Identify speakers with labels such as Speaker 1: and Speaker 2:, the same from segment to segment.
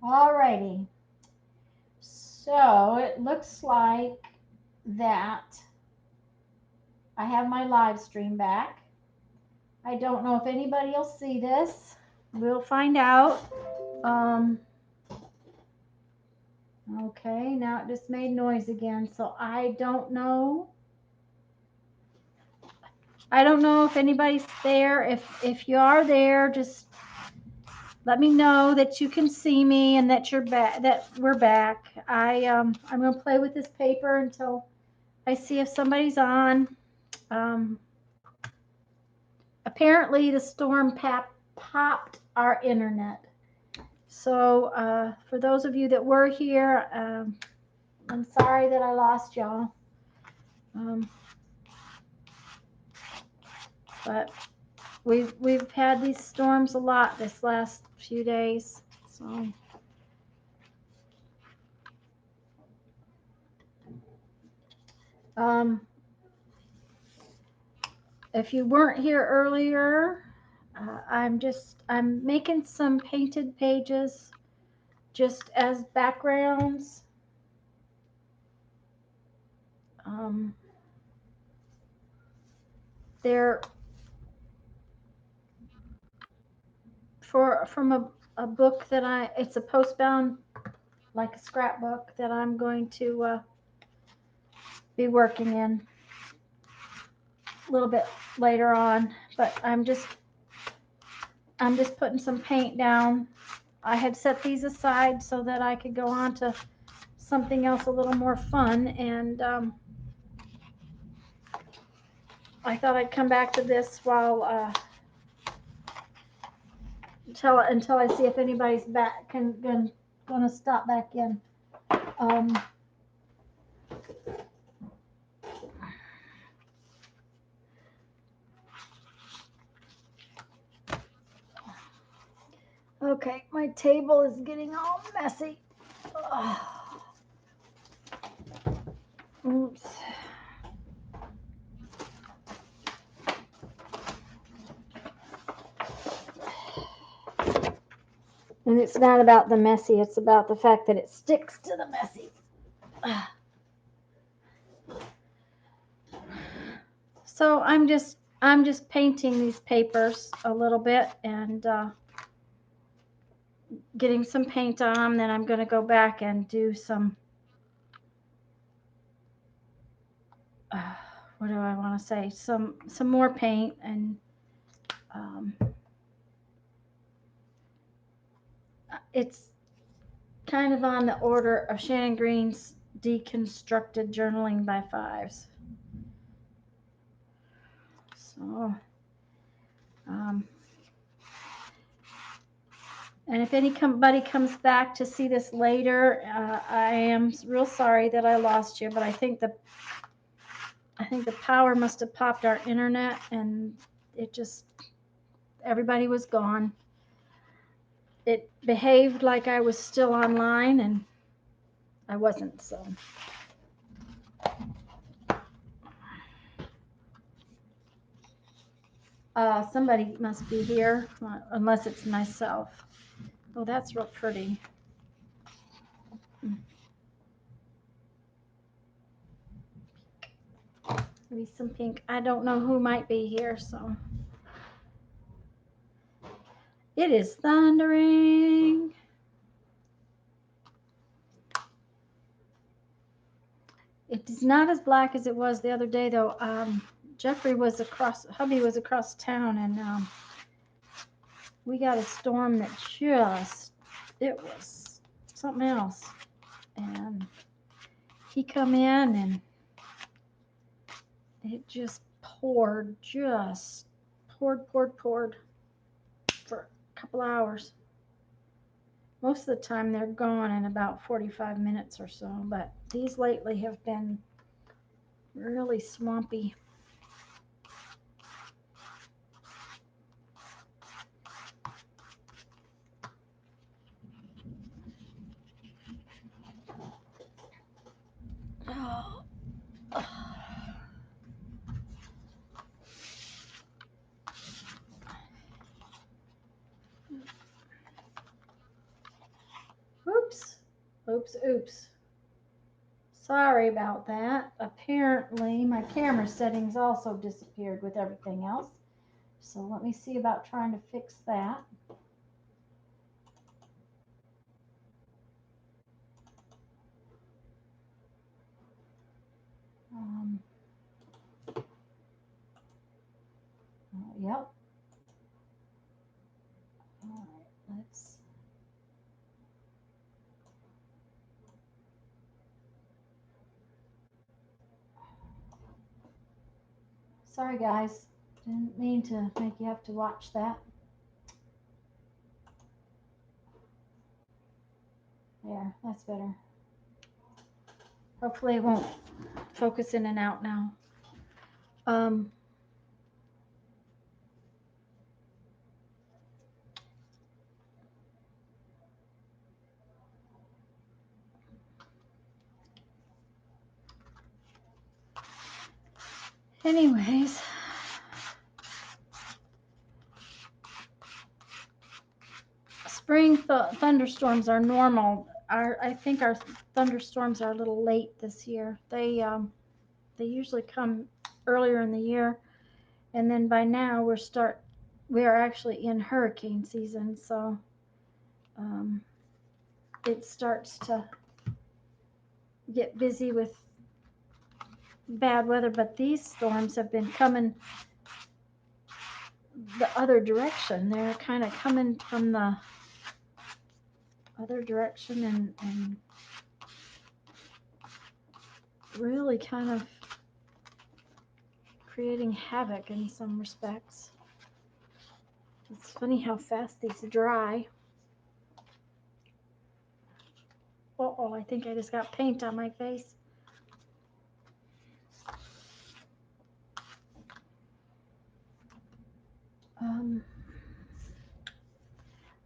Speaker 1: Alrighty. So it looks like that I have my live stream back. I don't know if anybody will see this. We'll find out. Um, okay, now it just made noise again, so I don't know. I don't know if anybody's there. If you are there, just let me know that you can see me and that you're back. That we're back. I'm gonna play with this paper until I see if somebody's on. Um, Apparently, the storm popped our internet. So for those of you that were here, I'm sorry that I lost y'all. Um, but we've had these storms a lot this last few days. So um, if you weren't here earlier, I'm making some painted pages just as backgrounds. Um, they're from a book that it's a postbound, like a scrapbook that I'm going to be working in a little bit later on. But I'm just putting some paint down. I had set these aside so that I could go on to something else a little more fun, and I thought I'd come back to this while until I see if anybody's back gonna stop back in. Um, okay, my table is getting all messy. Ugh. Oops. And it's not about the messy, it's about the fact that it sticks to the messy. So I'm just painting these papers a little bit and getting some paint on them. Then I'm going to go back and do some what do I want to say? Some more paint, and it's kind of on the order of Shannon Green's Deconstructed Journaling by Fives. So, and if anybody comes back to see this later, I am real sorry that I lost you, but I think the power must have popped our internet, and it just everybody was gone. It behaved like I was still online, and I wasn't. So. Somebody must be here, unless it's myself. Oh, that's real pretty. Maybe some pink. I don't know who might be here, so. It is thundering. It is not as black as it was the other day, though. Hubby was across town, and we got a storm that it was something else. And he come in, and it just poured for a couple hours. Most of the time they're gone in about 45 minutes or so, but these lately have been really swampy. Oh. Oops. Sorry about that. Apparently my camera settings also disappeared with everything else. So let me see about trying to fix that. Yep. All right, let's. Sorry guys, didn't mean to make you have to watch that. There, that's better. Hopefully it won't focus in and out now. Anyways, spring thunderstorms are normal. I think our thunderstorms are a little late this year. They usually come earlier in the year, and then by now we are actually in hurricane season, so it starts to get busy with bad weather. But these storms have been coming the other direction. They're kind of coming from the other direction and really kind of creating havoc in some respects. It's funny how fast these dry. Uh-oh, I think I just got paint on my face.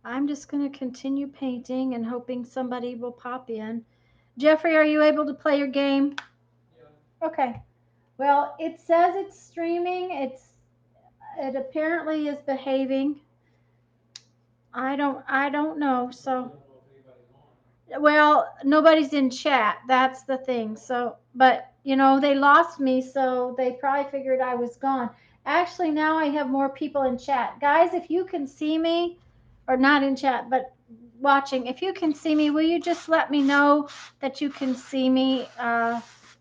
Speaker 1: I'm just going to continue painting and hoping somebody will pop in. Jeffrey, are you able to play your game? Yeah. Okay. Well, it says it's streaming. It apparently is behaving. I don't know. So, well, nobody's in chat. That's the thing. So, but you know, they lost me, so they probably figured I was gone. Actually, now I have more people in chat. Guys, if you can see me, or not in chat, but watching, if you can see me, will you just let me know that you can see me?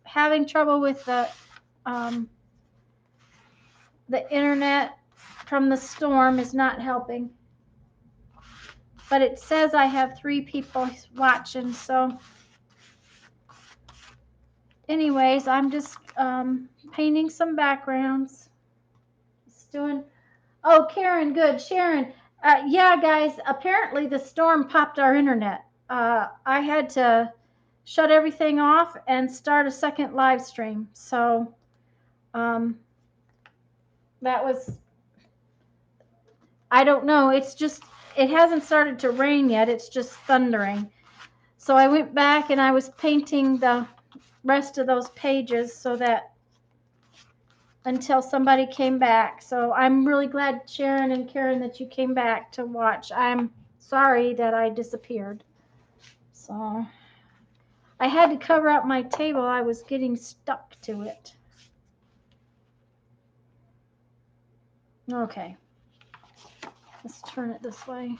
Speaker 1: Having trouble with the internet from the storm is not helping. But it says I have 3 people watching, so anyways, I'm just painting some backgrounds. Just doing. Oh, Karen, good. Sharon, yeah, guys. Apparently, the storm popped our internet. I had to shut everything off and start a second live stream. So that was. I don't know. It's just. It hasn't started to rain yet. It's just thundering. So I went back and I was painting the rest of those pages so that until somebody came back. So I'm really glad, Sharon and Karen, that you came back to watch. I'm sorry that I disappeared. So I had to cover up my table. I was getting stuck to it. Okay. Let's turn it this way.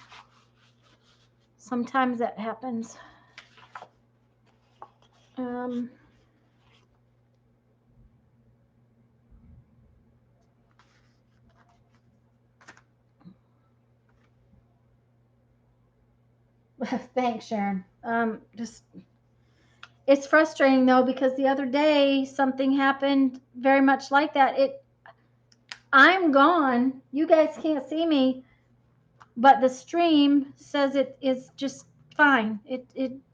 Speaker 1: Sometimes that happens. Thanks, Sharon. Just it's frustrating though, because the other day something happened very much like that. I'm gone. You guys can't see me, but the stream says it is just fine.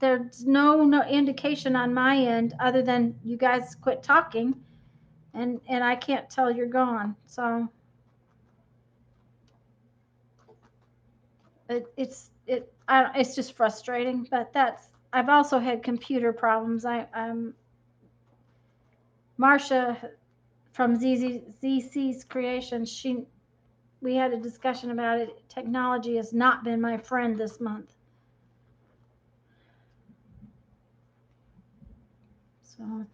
Speaker 1: There's no indication on my end other than you guys quit talking, and I can't tell you're gone. So it's just frustrating. But I've also had computer problems. I'm Marsha from ZeeCee's Creations. We had a discussion about it. Technology has not been my friend this month. So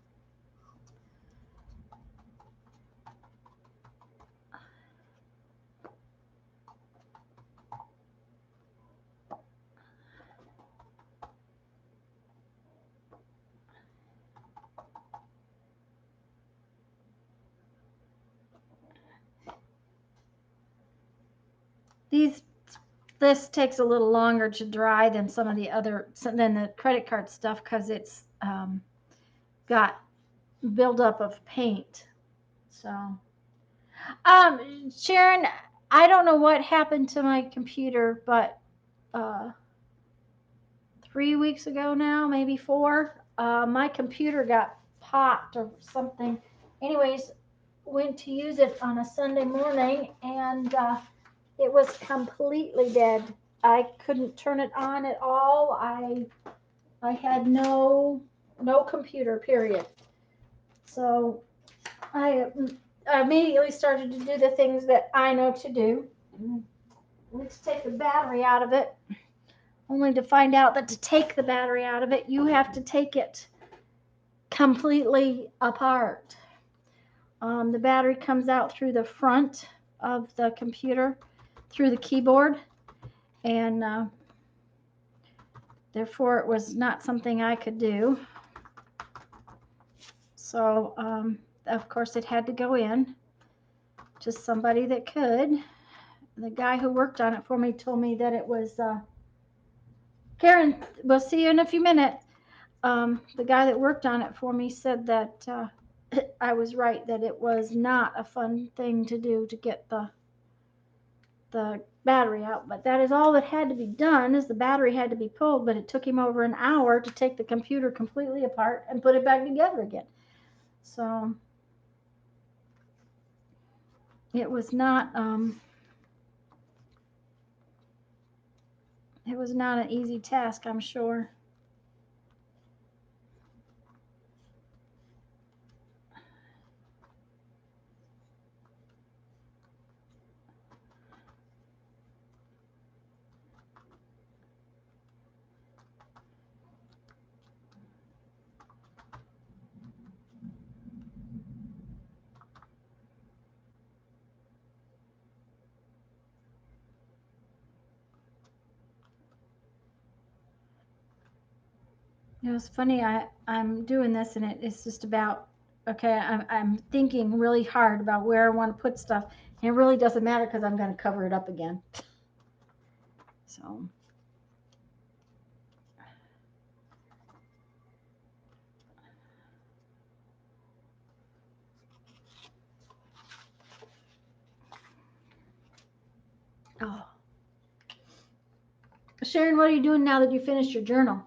Speaker 1: this takes a little longer to dry than some of the other than the credit card stuff because it's got buildup of paint. So, Sharon, I don't know what happened to my computer, but uh, 3 weeks ago now, maybe four, my computer got popped or something. Anyways, went to use it on a Sunday morning and it was completely dead. I couldn't turn it on at all. I had no computer, period. So I immediately started to do the things that I know to do. Let's take the battery out of it, only to find out that to take the battery out of it, you have to take it completely apart. The battery comes out through the front of the computer, through the keyboard, and therefore it was not something I could do. So, of course, it had to go in to somebody that could. The guy who worked on it for me told me that it was, Karen, we'll see you in a few minutes. The guy that worked on it for me said that I was right, that it was not a fun thing to do to get the battery out, but that is all that had to be done, is the battery had to be pulled, but it took him over an hour to take the computer completely apart and put it back together again. So it was not an easy task, I'm sure. It was funny. I'm doing this, and it's just about, okay. I'm thinking really hard about where I want to put stuff, and it really doesn't matter because I'm going to cover it up again. So oh, Sharon, what are you doing now that you finished your journal?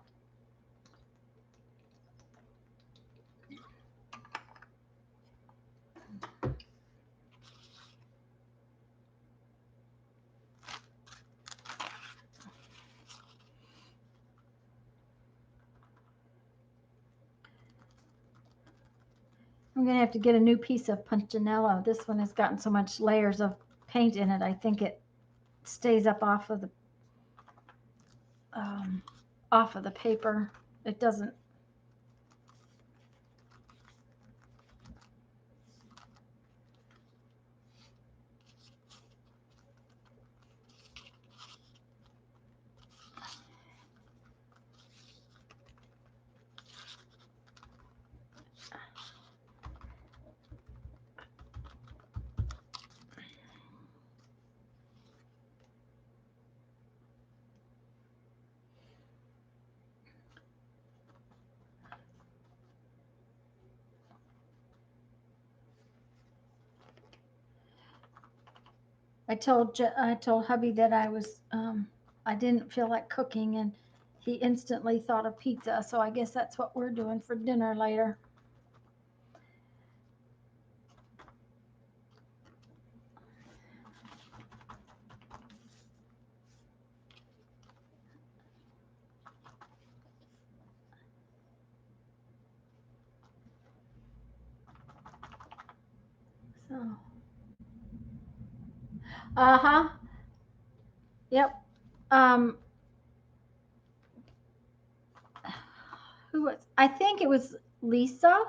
Speaker 1: I'm going to have to get a new piece of punchinello. This one has gotten so much layers of paint in it. I think it stays up um, off of the paper. It doesn't. I told hubby that I didn't feel like cooking, and he instantly thought of pizza. So I guess that's what we're doing for dinner later. So, uh-huh. Yep. Um, who was? I think it was Lisa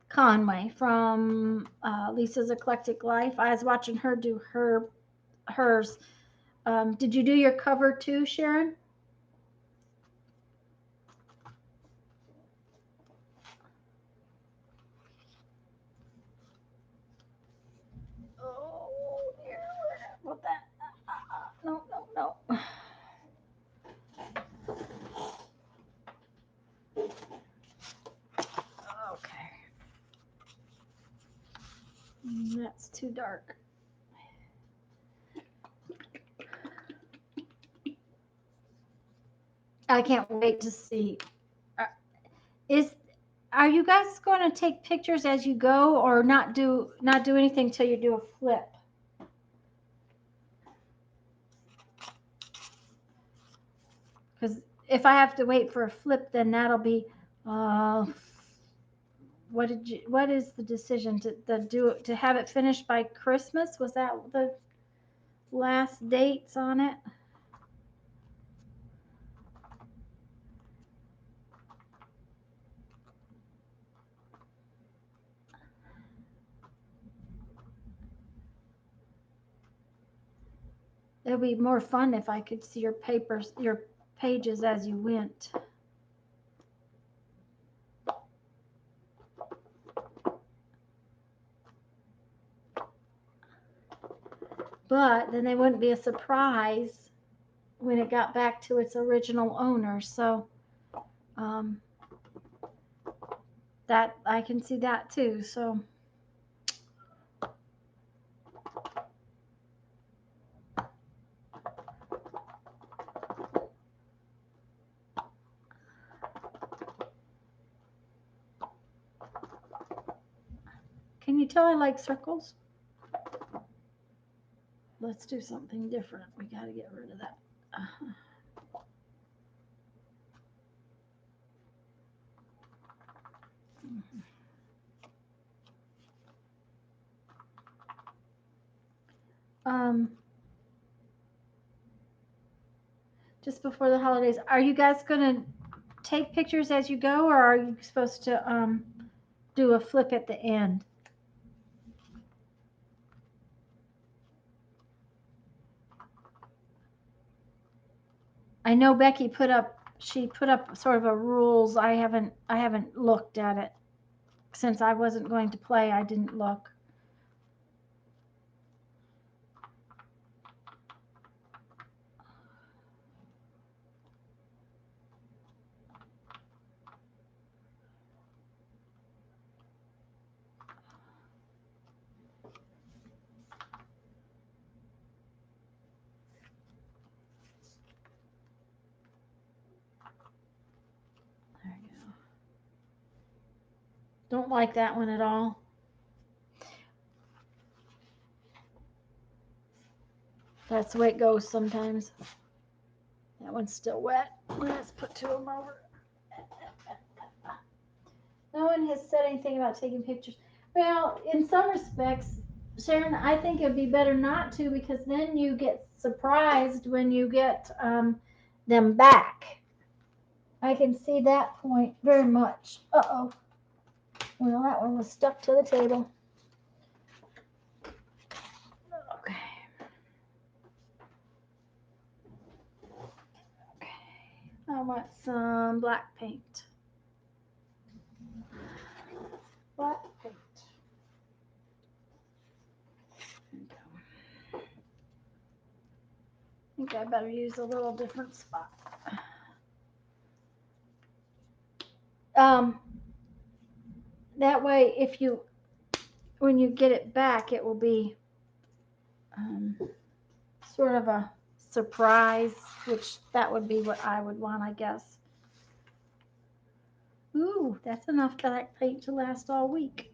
Speaker 1: Conway from Lisa's Eclectic Life. I was watching her do hers. Did you do your cover too, Sharon? Oh dear, where did I put that? No, no, no. Okay. That's too dark. I can't wait to see. Uh, Is are you guys going to take pictures as you go, or not do anything till you do a flip? Because if I have to wait for a flip, then that'll be. Uh, what is the decision to have it finished by Christmas? Was that the last dates on it? It would be more fun if I could see your pages as you went. But then they wouldn't be a surprise when it got back to its original owner. So um, that I can see that too. So can you tell I like circles? Let's do something different. We got to get rid of that. Um, just before the holidays, are you guys going to take pictures as you go, or are you supposed to do a flip at the end? I know Becky put up sort of a rules. I haven't looked at it since I wasn't going to play. I didn't look. There you go. Don't like that one at all. That's the way it goes sometimes. That one's still wet. Let's put two of them over. No one has said anything about taking pictures. Well, in some respects, Sharon, I think it would be better not to, because then you get surprised when you get them back. I can see that point very much. Uh-oh. Well, that one was stuck to the table. Okay. Okay. I want some black paint. Black paint. There you go. I think I better use a little different spot. That way, when you get it back, it will be sort of a surprise, which that would be what I would want, I guess. Ooh, that's enough black paint to last all week.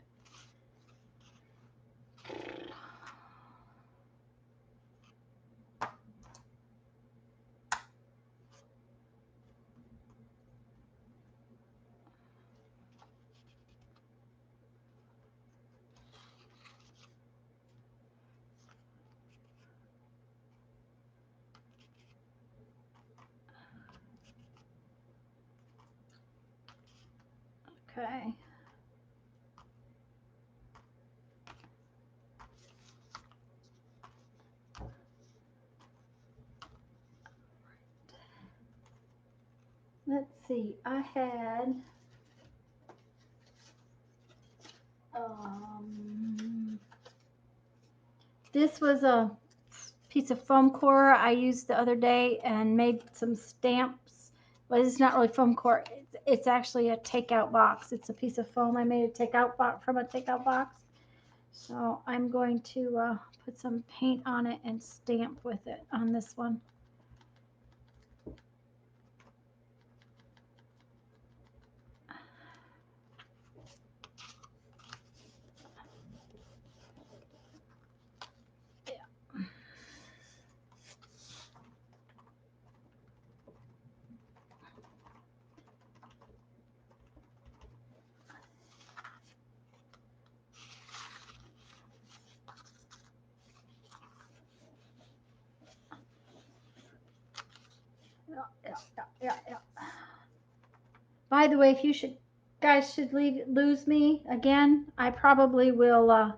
Speaker 1: Okay. Let's see, I had this was a piece of foam core I used the other day and made some stamps, but it's not really foam core. It's actually a takeout box. It's a piece of foam I made a takeout box from a takeout box. So I'm going to put some paint on it and stamp with it on this one. Yeah. By the way, if you guys should lose me again, I probably will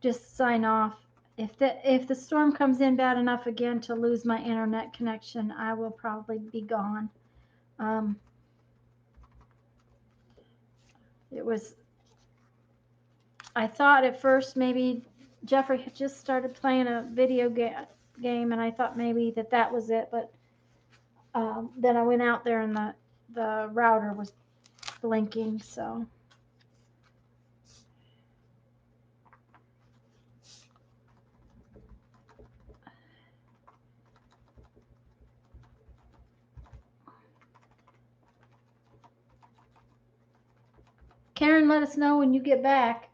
Speaker 1: just sign off. If the storm comes in bad enough again to lose my internet connection, I will probably be gone. It was. I thought at first maybe Jeffrey had just started playing a video game, and I thought maybe that was it. But then I went out there and the router was blinking. So Karen, let us know when you get back.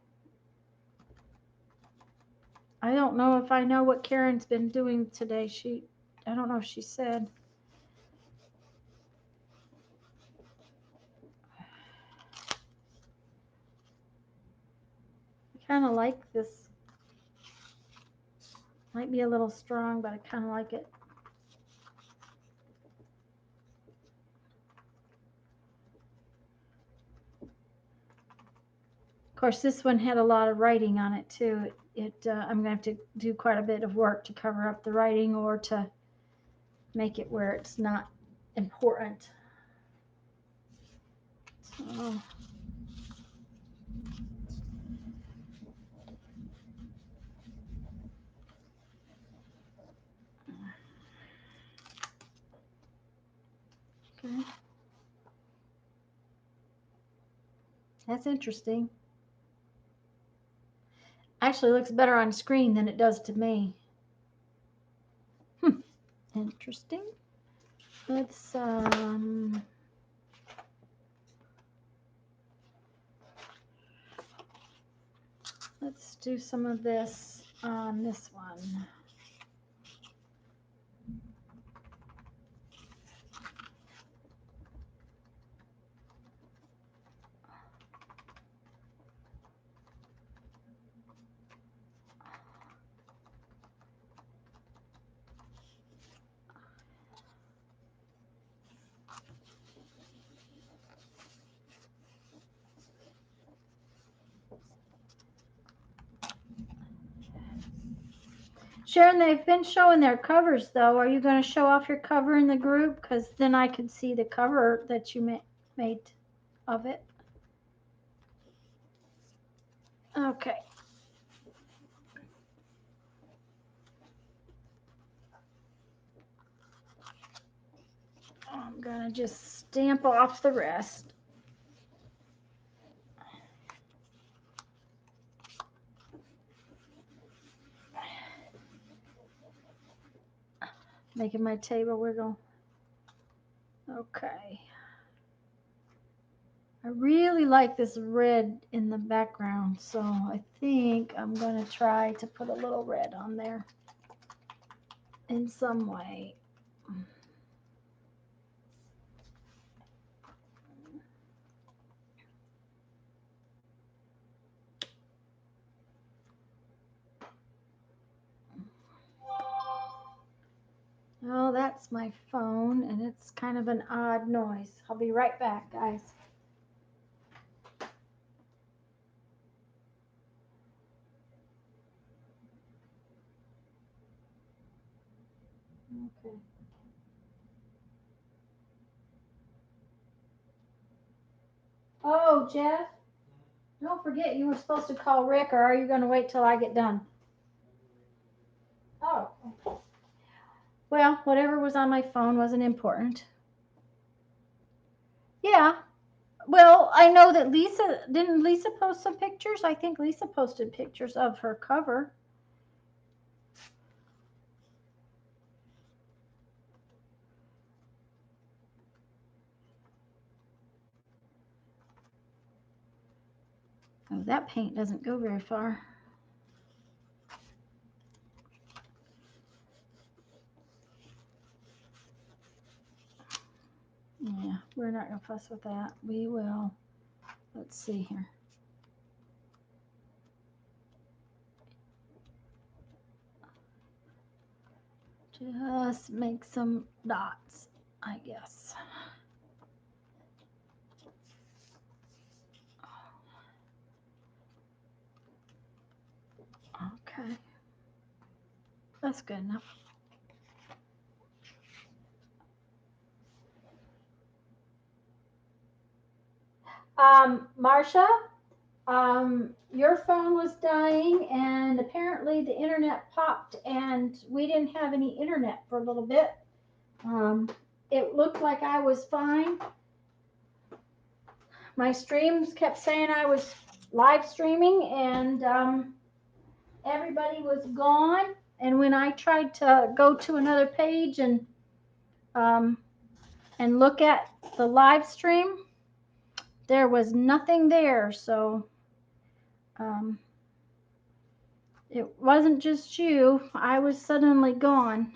Speaker 1: I don't know if I know what Karen's been doing today. I don't know if she said. I kind of like this. Might be a little strong, but I kind of like it. Of course, this one had a lot of writing on it too. I'm going to have to do quite a bit of work to cover up the writing or to make it where it's not important. So, okay. That's interesting. Actually, looks better on screen than it does to me. Interesting. Let's do some of this on this one. Sharon, they've been showing their covers though. Are you going to show off your cover in the group? Because then I can see the cover that you made of it. Okay. I'm going to just stamp off the rest. Making my table wiggle. Okay. I really like this red in the background, so I think I'm going to try to put a little red on there in some way. Oh, that's my phone, and it's kind of an odd noise. I'll be right back, guys. Okay. Oh, Jeff, don't forget you were supposed to call Rick, or are you going to wait till I get done? Oh. Well, whatever was on my phone wasn't important. Yeah. Well, I know that didn't Lisa post some pictures? I think Lisa posted pictures of her cover. Oh, that paint doesn't go very far. Yeah, we're not going to fuss with that. We will. Let's see here. Just make some dots, I guess. Okay. That's good enough. Marsha, your phone was dying, and apparently the internet popped, and we didn't have any internet for a little bit. It looked like I was fine. My streams kept saying I was live streaming, and everybody was gone. And when I tried to go to another page um, and look at the live stream, there was nothing there. So um, it wasn't just you. I was suddenly gone.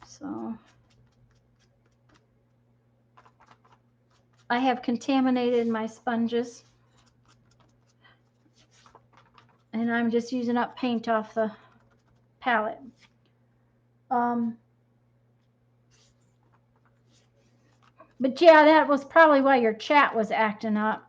Speaker 1: So I have contaminated my sponges, and I'm just using up paint off the palette. But yeah, that was probably why your chat was acting up.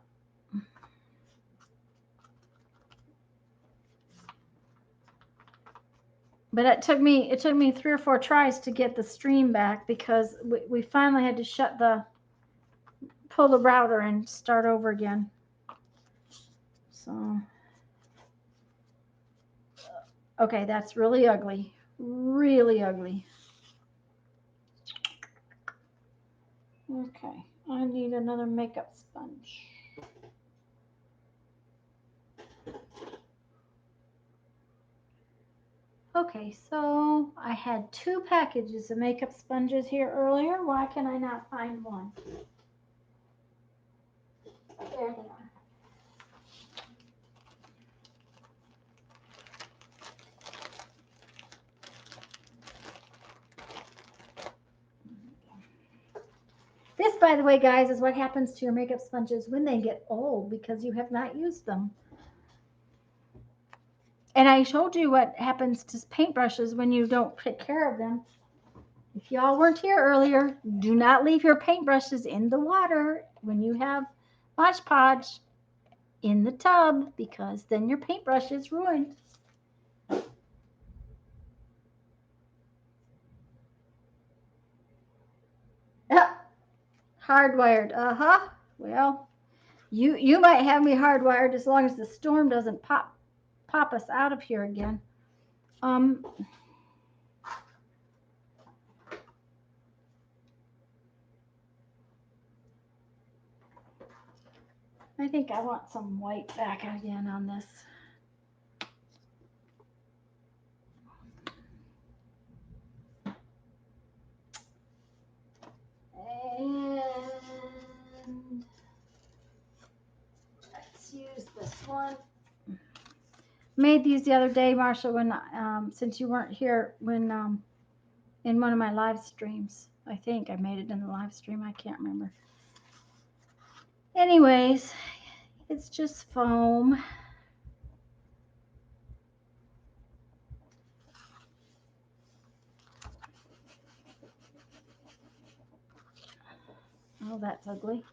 Speaker 1: But it took me 3 or 4 tries to get the stream back, because we finally had to pull the router and start over again. So okay, that's really ugly. Really ugly. Okay, I need another makeup sponge. Okay, so I had 2 packages of makeup sponges here earlier. Why can I not find one? There they are. This, by the way, guys, is what happens to your makeup sponges when they get old, because you have not used them. And I told you what happens to paintbrushes when you don't take care of them. If y'all weren't here earlier, do not leave your paintbrushes in the water when you have Mod Podge in the tub, because then your paintbrush is ruined. Hardwired. Uh-huh. Well, you might have me hardwired as long as the storm doesn't pop us out of here again. I think I want some white back again on this. And let's use this one. Made these the other day, Marsha, when since you weren't here, when in one of my live streams. I think I made it in the live stream. I can't remember. Anyways, it's just foam. Oh, that's ugly.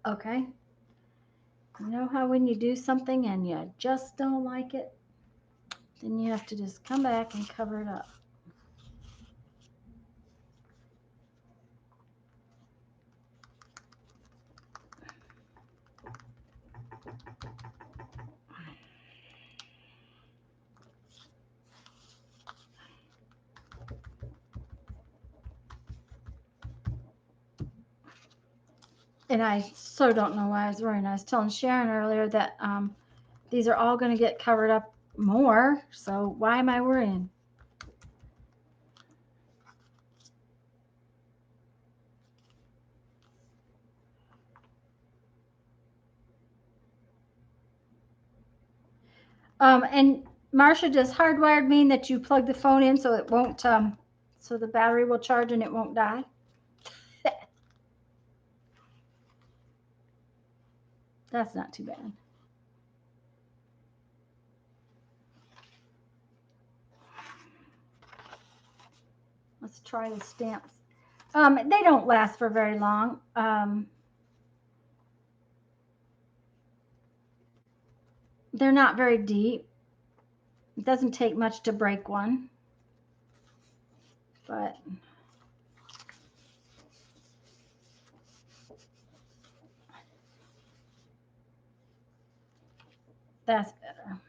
Speaker 1: Okay. You know how when you do something and you just don't like it, then you have to just come back and cover it up. And I so don't know why I was worrying. I was telling Sharon earlier that these are all going to get covered up more. So why am I worrying? And Marsha, does hardwired mean that you plug the phone in so it won't, so the battery will charge and it won't die? That's not too bad. Let's try the stamps. They don't last for very long. They're not very deep. It doesn't take much to break one, but that's better.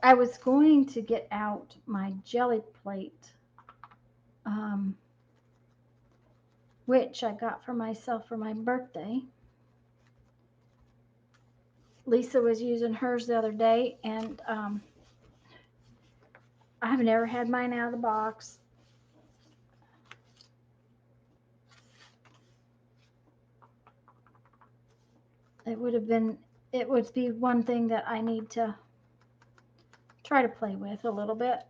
Speaker 1: I was going to get out my jelly plate, which I got for myself for my birthday. Lisa was using hers the other day, and I've never had mine out of the box. It would be one thing that I need to try to play with a little bit.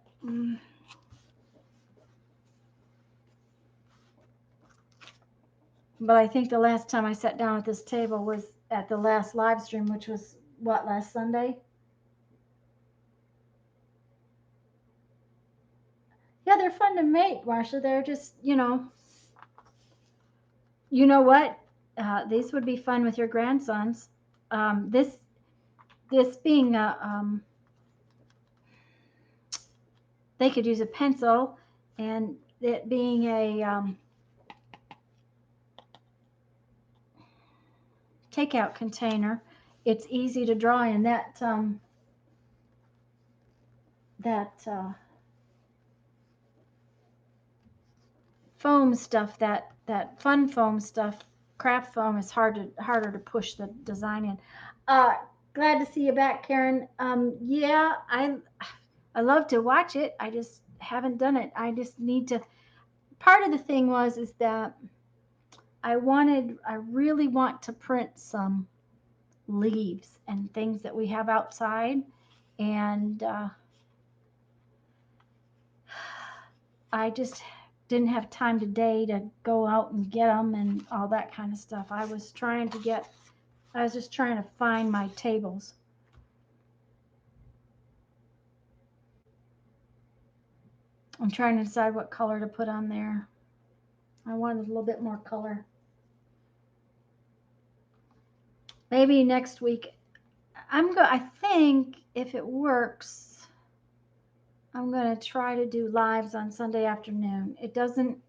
Speaker 1: But I think the last time I sat down at this table was at the last live stream, which was what, last Sunday? Yeah, they're fun to make, Marsha. They're just, you know what? These would be fun with your grandsons. This being they could use a pencil, and it being a takeout container, it's easy to draw in that foam stuff, that fun foam stuff. Craft foam is harder to push the design in. Uh, Glad to see you back, Karen. Yeah, I love to watch it. I just haven't done it. I just need to. Part of the thing is that I really want to print some leaves and things that we have outside, and I just didn't have time today to go out and get them and all that kind of stuff. I was just trying to find my tables. I'm trying to decide what color to put on there. I wanted a little bit more color. Maybe next week. I think if it works, I'm going to try to do lives on Sunday afternoon. It doesn't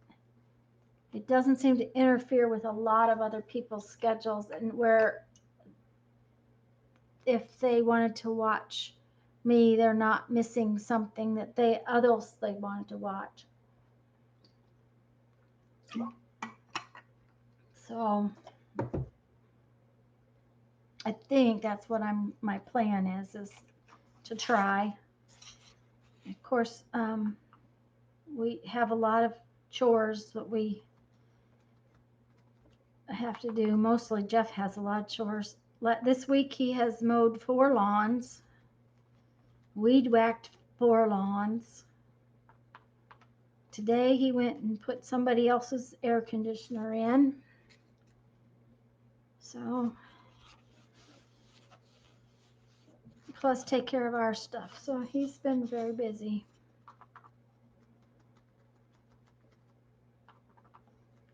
Speaker 1: seem to interfere with a lot of other people's schedules, and where if they wanted to watch me, they're not missing something that they wanted to watch. So I think that's what my plan is to try. Of course, we have a lot of chores that we have to do. Mostly Jeff has a lot of chores. This week he has mowed 4 lawns, weed whacked 4 lawns, Today he went and put somebody else's air conditioner in. So, plus take care of our stuff. So he's been very busy.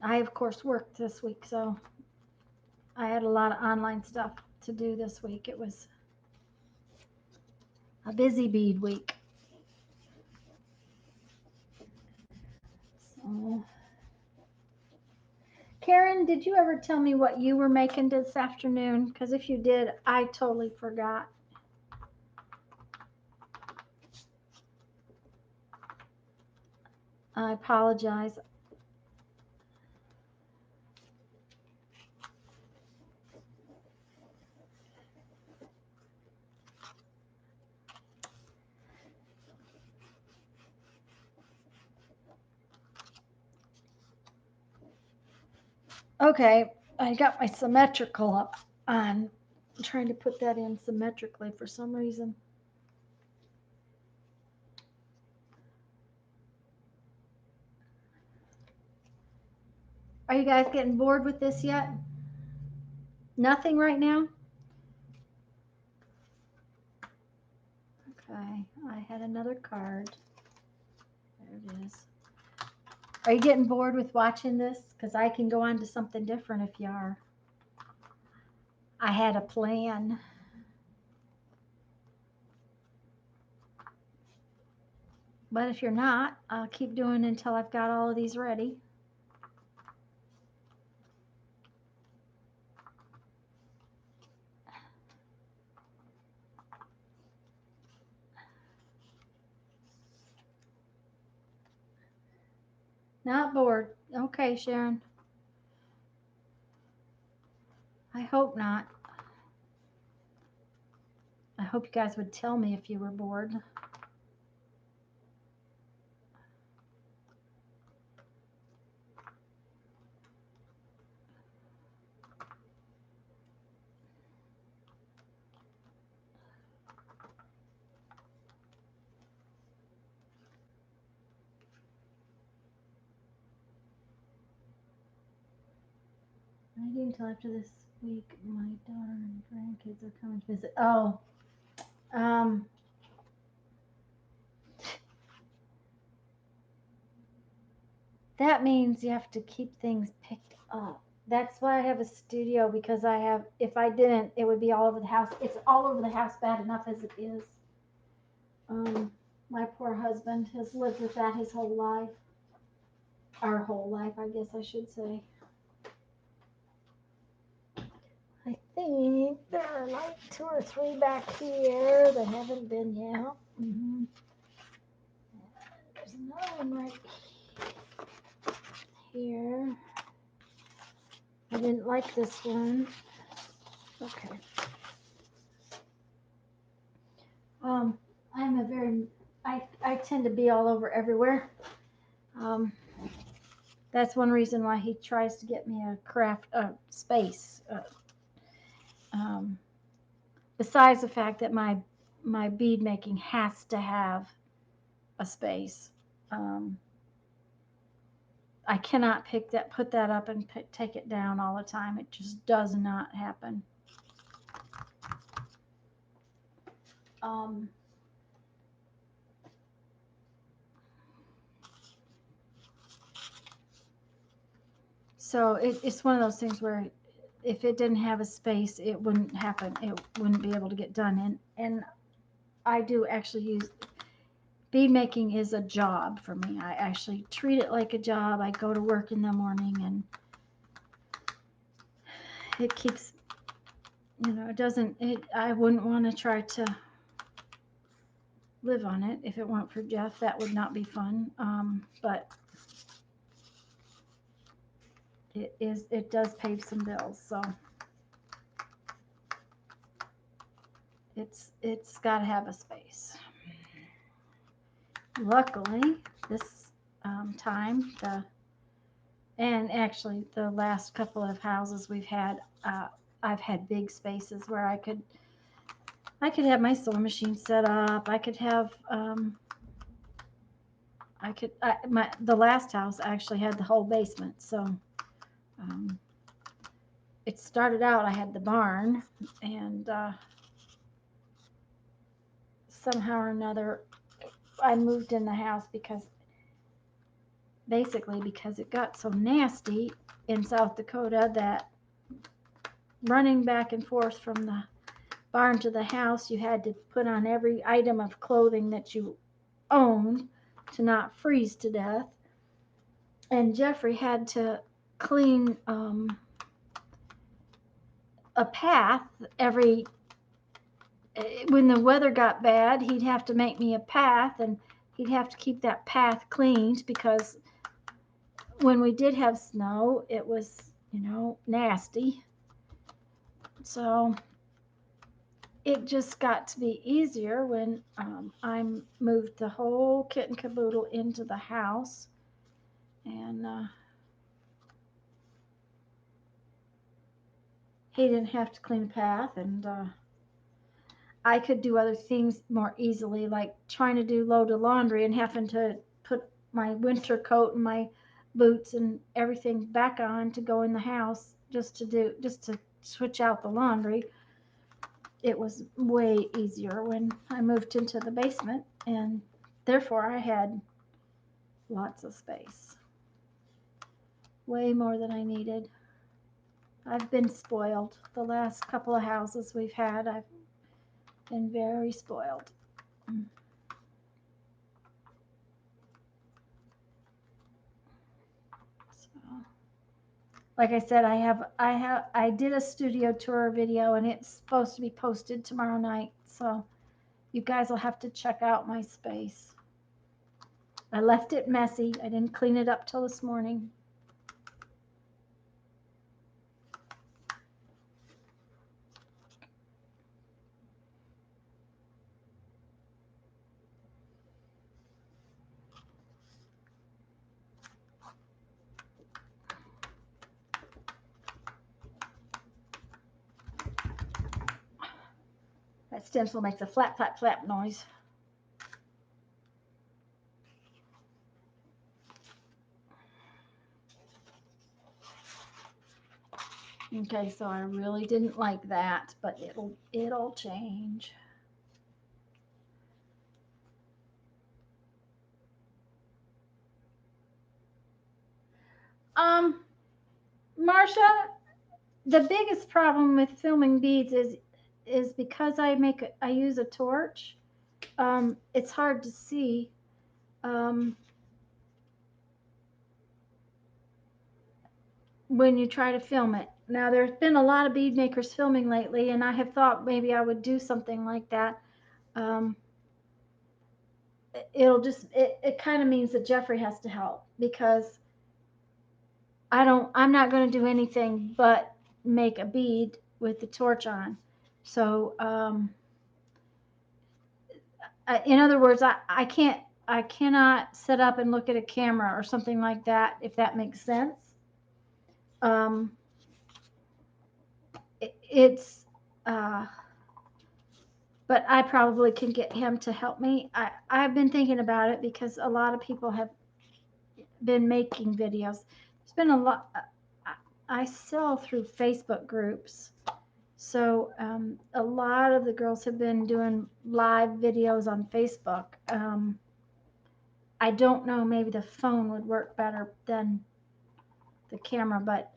Speaker 1: I, of course, worked this week, so I had a lot of online stuff to do this week. It was a busy bead week. So, Karen, did you ever tell me what you were making this afternoon? Because if you did, I totally forgot. I apologize. Okay, I got my symmetrical up on. I'm trying to put that in symmetrically for some reason. Are you guys getting bored with this yet? Nothing right now? Okay, I had another card. There it is. Are you getting bored with watching this? Because I can go on to something different if you are. I had a plan. But if you're not, I'll keep doing until I've got all of these ready. Not bored. Okay, Sharon. I hope not. I hope you guys would tell me if you were bored. Maybe until after this week, my daughter and grandkids are coming to visit. Oh, um, that means you have to keep things picked up. That's why I have a studio, because I have, if I didn't, it would be all over the house. It's all over the house bad enough as it is. My poor husband has lived with that his whole life. Our whole life, I guess I should say. I think there are like 2 or 3 back here that haven't been yet. Mm-hmm. There's another one right here. I didn't like this one. Okay. I'm a very, I tend to be all over everywhere. That's one reason why he tries to get me a craft space. Besides the fact that my bead making has to have a space. I cannot put that up and take it down all the time. It just does not happen. So it's one of those things where if it didn't have a space, it wouldn't happen. It wouldn't be able to get done. And I do actually use, bead making is a job for me. I actually treat it like a job. I go to work in the morning, and it keeps, it doesn't, I wouldn't want to try to live on it if it weren't for Jeff. That would not be fun. But it does pay some bills. So it's got to have a space. Luckily, this time, and actually the last couple of houses we've had, I've had big spaces where I could have my sewing machine set up. I could have the last house actually had the whole basement, so um, it started out, I had the barn, and somehow or another, I moved in the house because it got so nasty in South Dakota that running back and forth from the barn to the house, you had to put on every item of clothing that you owned to not freeze to death. And Jeffrey had to clean a path every when the weather got bad. He'd have to make me a path, and he'd have to keep that path cleaned because when we did have snow, it was, nasty. So it just got to be easier when I moved the whole kit and caboodle into the house. And he didn't have to clean the path, and I could do other things more easily, like trying to do load of laundry and having to put my winter coat and my boots and everything back on to go in the house just to switch out the laundry. It was way easier when I moved into the basement, and therefore I had lots of space, way more than I needed. I've been spoiled. The last couple of houses we've had, I've been very spoiled. So, like I said, I did a studio tour video, and it's supposed to be posted tomorrow night. So you guys will have to check out my space. I left it messy. I didn't clean it up till this morning. That stencil makes a flap, flap, flap noise. Okay, so I really didn't like that, but it'll change. Um, Marsha, the biggest problem with filming beads is because I use a torch. It's hard to see. Um, when you try to film it. Now, there's been a lot of bead makers filming lately, and I have thought maybe I would do something like that. Um, it kind of means that Jeffrey has to help because I'm not going to do anything but make a bead with the torch on. So, in other words, I cannot sit up and look at a camera or something like that, if that makes sense. Um, it's, but I probably can get him to help me. I've been thinking about it because a lot of people have been making videos. There's been a lot. I sell through Facebook groups. So a lot of the girls have been doing live videos on Facebook. I don't know, maybe the phone would work better than the camera, but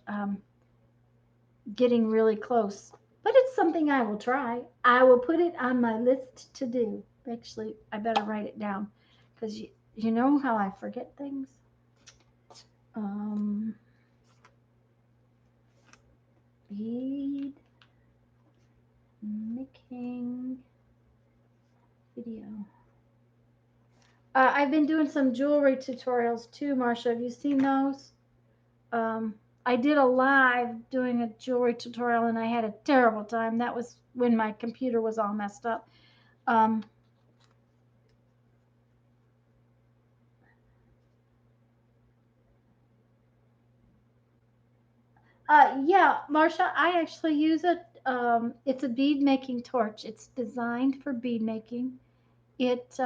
Speaker 1: getting really close. But it's something I will try. I will put it on my list to do. Actually, I better write it down because you know how I forget things. Um, Bead making video. I've been doing some jewelry tutorials too, Marsha. Have you seen those? I did a live doing a jewelry tutorial, and I had a terrible time. That was when my computer was all messed up. Um, yeah, Marsha, I actually use it. It's a bead making torch. It's designed for bead making. It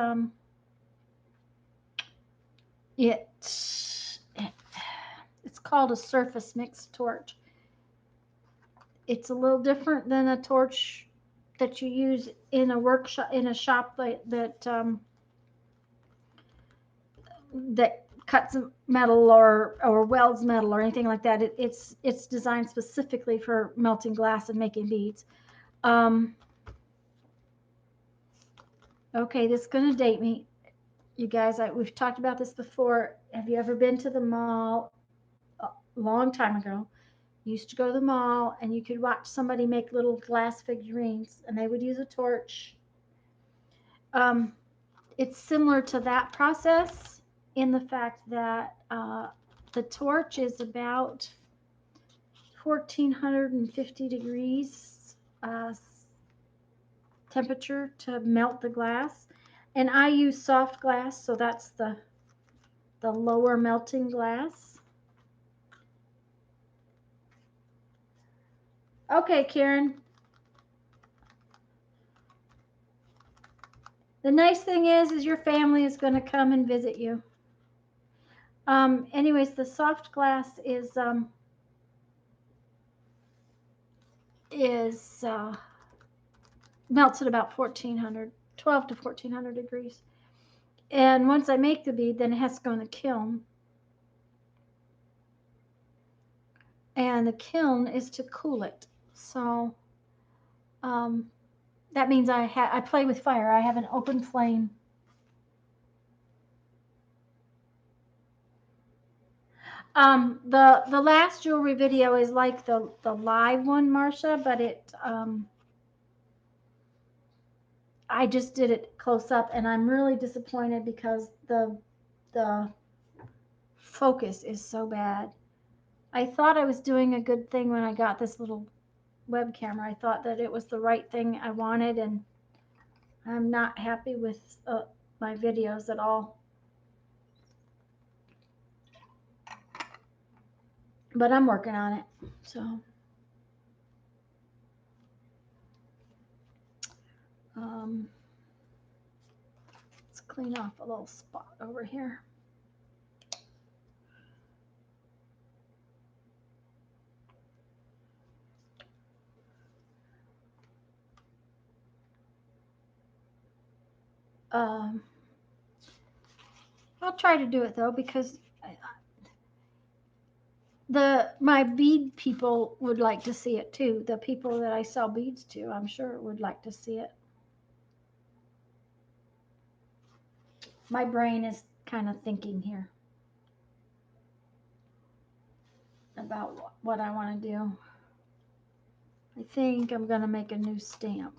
Speaker 1: it, it's called a surface mix torch. It's a little different than a torch that you use in a workshop, in a shop that cuts metal or welds metal or anything like that. It's designed specifically for melting glass and making beads. Um, okay, this is gonna date me, you guys. We've talked about this before. Have you ever been to the mall? A long time ago, you used to go to the mall and you could watch somebody make little glass figurines, and they would use a torch. Um, it's similar to that process in the fact that the torch is about 1450 degrees temperature to melt the glass. And I use soft glass, so that's the lower melting glass. Okay, Karen. The nice thing is your family is going to come and visit you. Anyways, the soft glass is melts at about 1400, 12 to 1400 degrees. And once I make the bead, then it has to go in the kiln. And the kiln is to cool it. So um, that means I play with fire. I have an open flame. The last jewelry video is like the live one, Marsha, but I just did it close up, and I'm really disappointed because the focus is so bad. I thought I was doing a good thing when I got this little web camera. I thought that it was the right thing I wanted, and I'm not happy with my videos at all. But I'm working on it. So um, let's clean off a little spot over here. Um, I'll try to do it though, because my bead people would like to see it too. The people that I sell beads to, I'm sure would like to see it. My brain is kind of thinking here about what I want to do. I think I'm going to make a new stamp.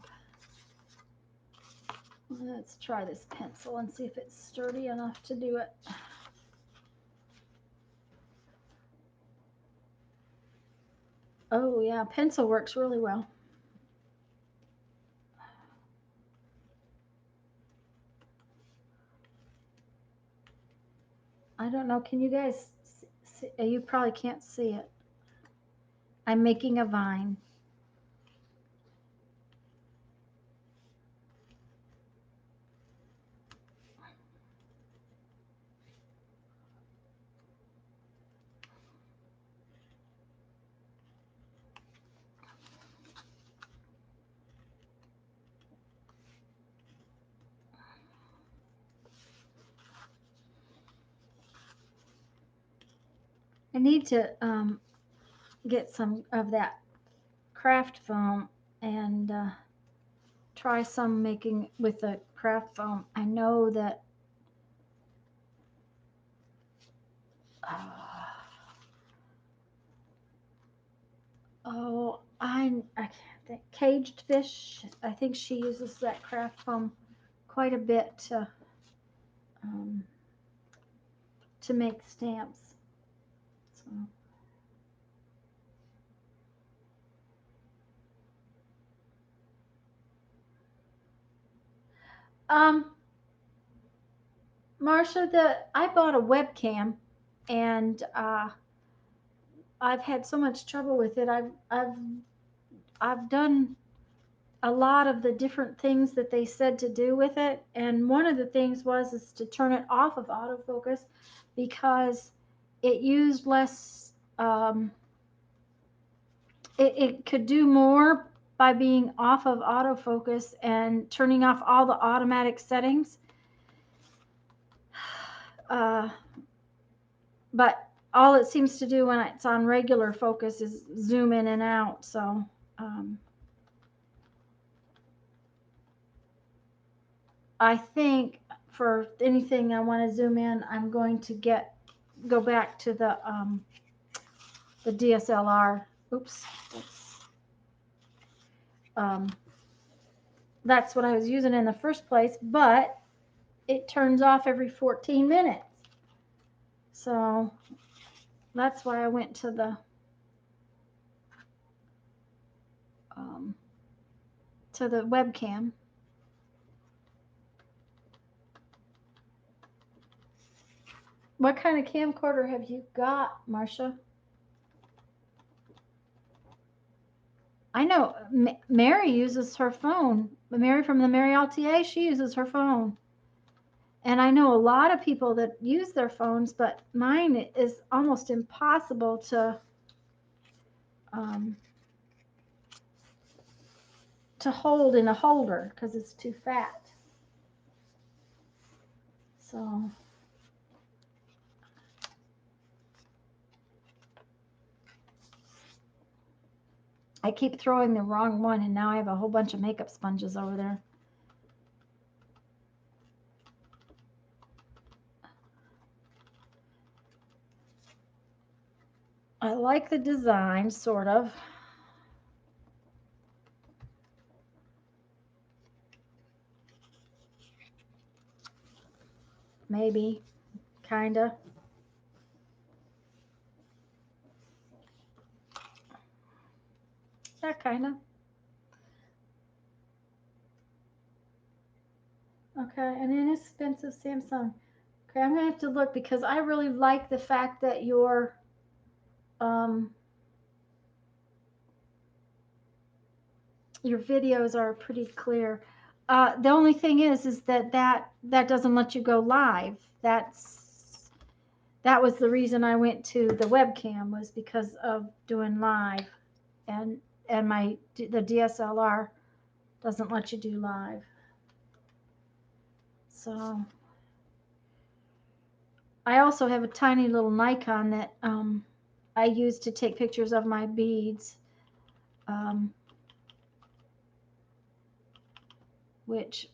Speaker 1: Let's try this pencil and see if it's sturdy enough to do it. Oh yeah, pencil works really well. I don't know, can you guys see? You probably can't see it. I'm making a vine. I need to get some of that craft foam and try some making with the craft foam. I know that oh, I can't think. Caged fish. I think she uses that craft foam quite a bit um, to make stamps. So. Um, Marsha, I bought a webcam, and I've had so much trouble with it. I've done a lot of the different things that they said to do with it, and one of the things was is to turn it off of autofocus, because it used less, it could do more by being off of autofocus and turning off all the automatic settings. But all it seems to do when it's on regular focus is zoom in and out. So I think for anything I want to zoom in, I'm going to go back to the DSLR. Oops. That's what I was using in the first place, but it turns off every 14 minutes. So that's why I went to the webcam. What kind of camcorder have you got, Marsha? I know Mary uses her phone. Mary from the Mary LTA, she uses her phone. And I know a lot of people that use their phones, but mine is almost impossible to hold in a holder because it's too fat. So I keep throwing the wrong one, and now I have a whole bunch of makeup sponges over there. I like the design, sort of. Maybe, kinda. Yeah, kinda. Okay, an inexpensive Samsung. Okay, I'm gonna have to look because I really like the fact that your videos are pretty clear. The only thing is that doesn't let you go live. That was the reason I went to the webcam, was because of doing live, and the DSLR doesn't let you do live. So I also have a tiny little Nikon that I use to take pictures of my beads, which,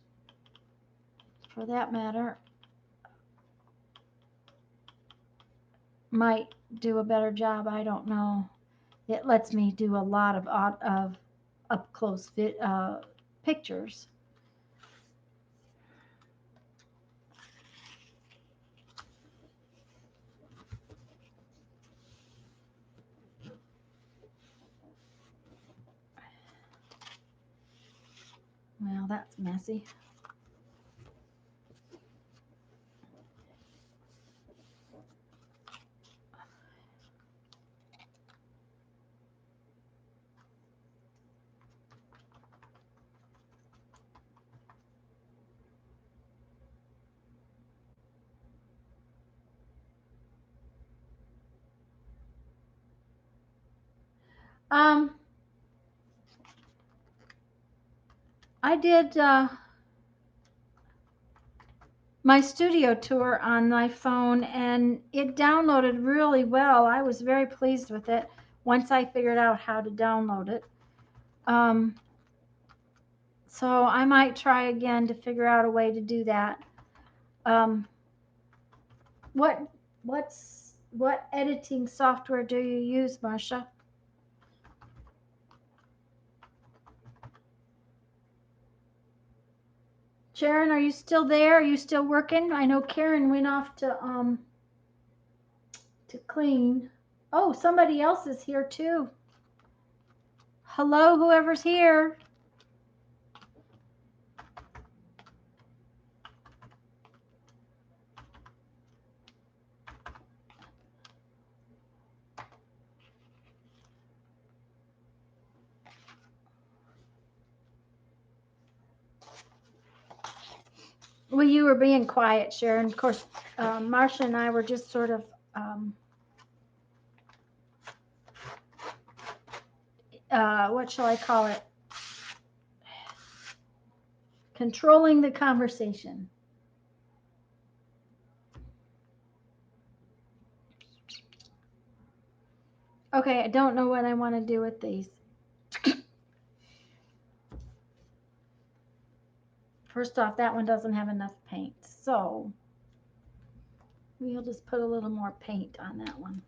Speaker 1: for that matter, might do a better job. I don't know. It lets me do a lot of up close pictures. Well, that's messy. I did my studio tour on my phone, and it downloaded really well. I was very pleased with it once I figured out how to download it. So I might try again to figure out a way to do that. What editing software do you use, Marsha? Sharon, are you still there? Are you still working? I know Karen went off to clean. Oh, somebody else is here too. Hello, whoever's here. Well, you were being quiet, Sharon. Of course, Marsha and I were just sort of what shall I call it? Controlling the conversation. Okay, I don't know what I want to do with these. First off, that one doesn't have enough paint, so we'll just put a little more paint on that one.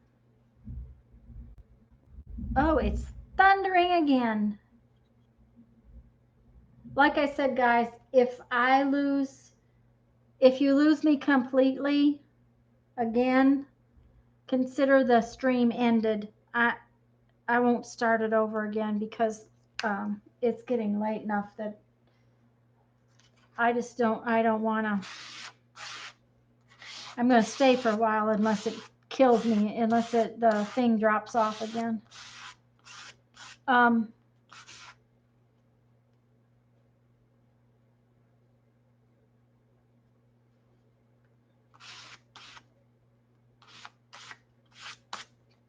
Speaker 1: Oh, it's thundering again. Like I said, guys, if you lose me completely again, consider the stream ended. I won't start it over again because it's getting late enough that I don't want to. I'm going to stay for a while unless it kills me, unless the thing drops off again.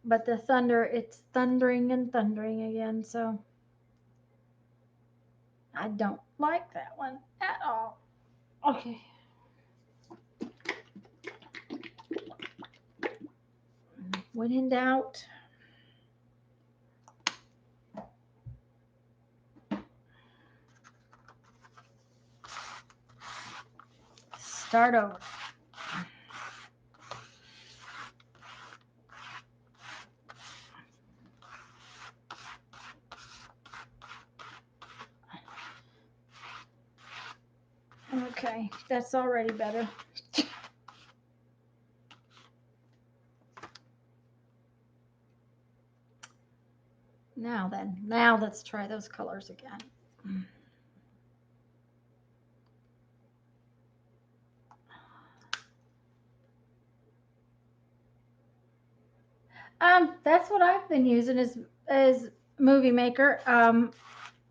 Speaker 1: But the thunder, it's thundering and thundering again, so I don't like that one at all. Okay. When in doubt, start over. Okay, that's already better. Now then, now let's try those colors again. That's what I've been using as Movie Maker.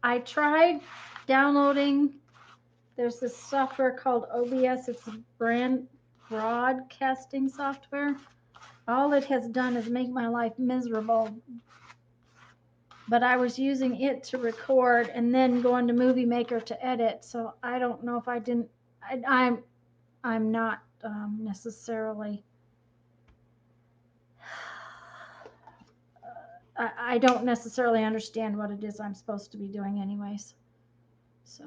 Speaker 1: I tried downloading. There's this software called OBS. It's a broadcasting software. All it has done is make my life miserable. But I was using it to record and then going to Movie Maker to edit. So I don't know if I didn't. I'm not necessarily. I don't necessarily understand what it is I'm supposed to be doing, anyways. So.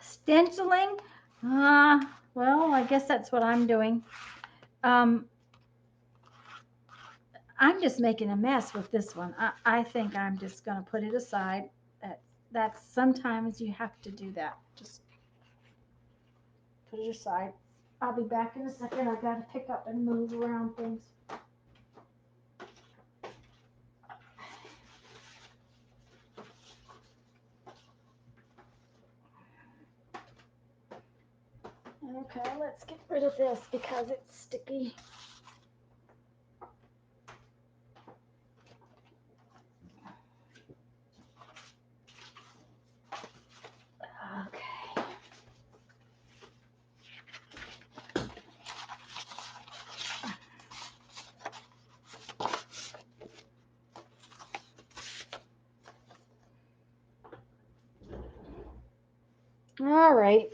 Speaker 1: Stenciling? Well, I guess that's what I'm doing. I'm just making a mess with this one. I think I'm just going to put it aside. That's sometimes you have to do that. Just put it aside. I'll be back in a second. I've got to pick up and move around things. Okay, let's get rid of this because it's sticky. Okay. All right.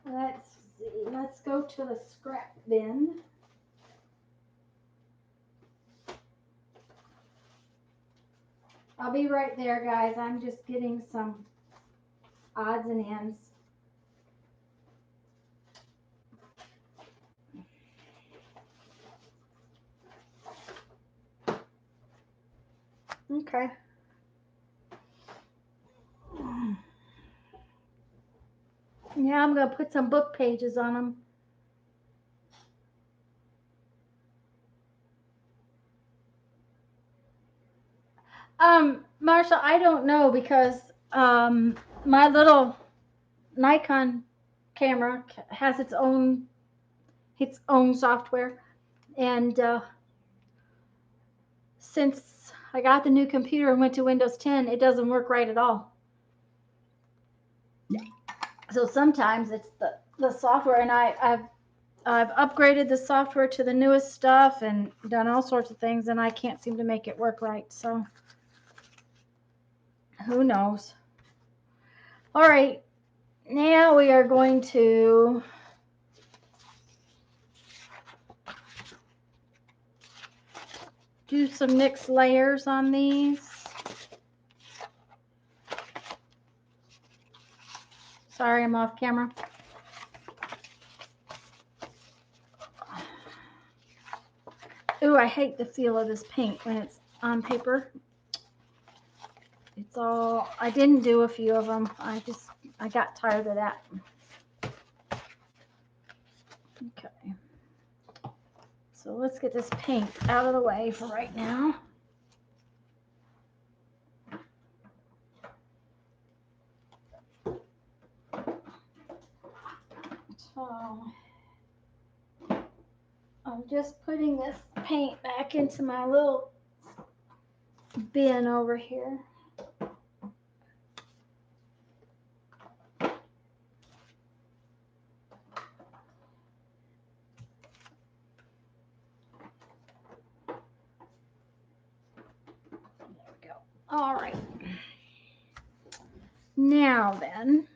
Speaker 1: Let's see. Let's go to the scrap bin. I'll be right there, guys. I'm just getting some odds and ends. Okay. Yeah, I'm going to put some book pages on them. Marsha, I don't know because my little Nikon camera has its own its own software. And since I got the new computer and went to Windows 10, it doesn't work right at all. So sometimes it's the software, and I've upgraded the software to the newest stuff and done all sorts of things, and I can't seem to make it work right. So who knows? All right, now we are going to do some mixed layers on these. Sorry, I'm off camera. Ooh, I hate the feel of this paint when it's on paper. It's all, I didn't do a few of them. I got tired of that. Okay. So let's get this paint out of the way for right now. So I'm just putting this paint back into my little bin over here. There we go. All right. Now then,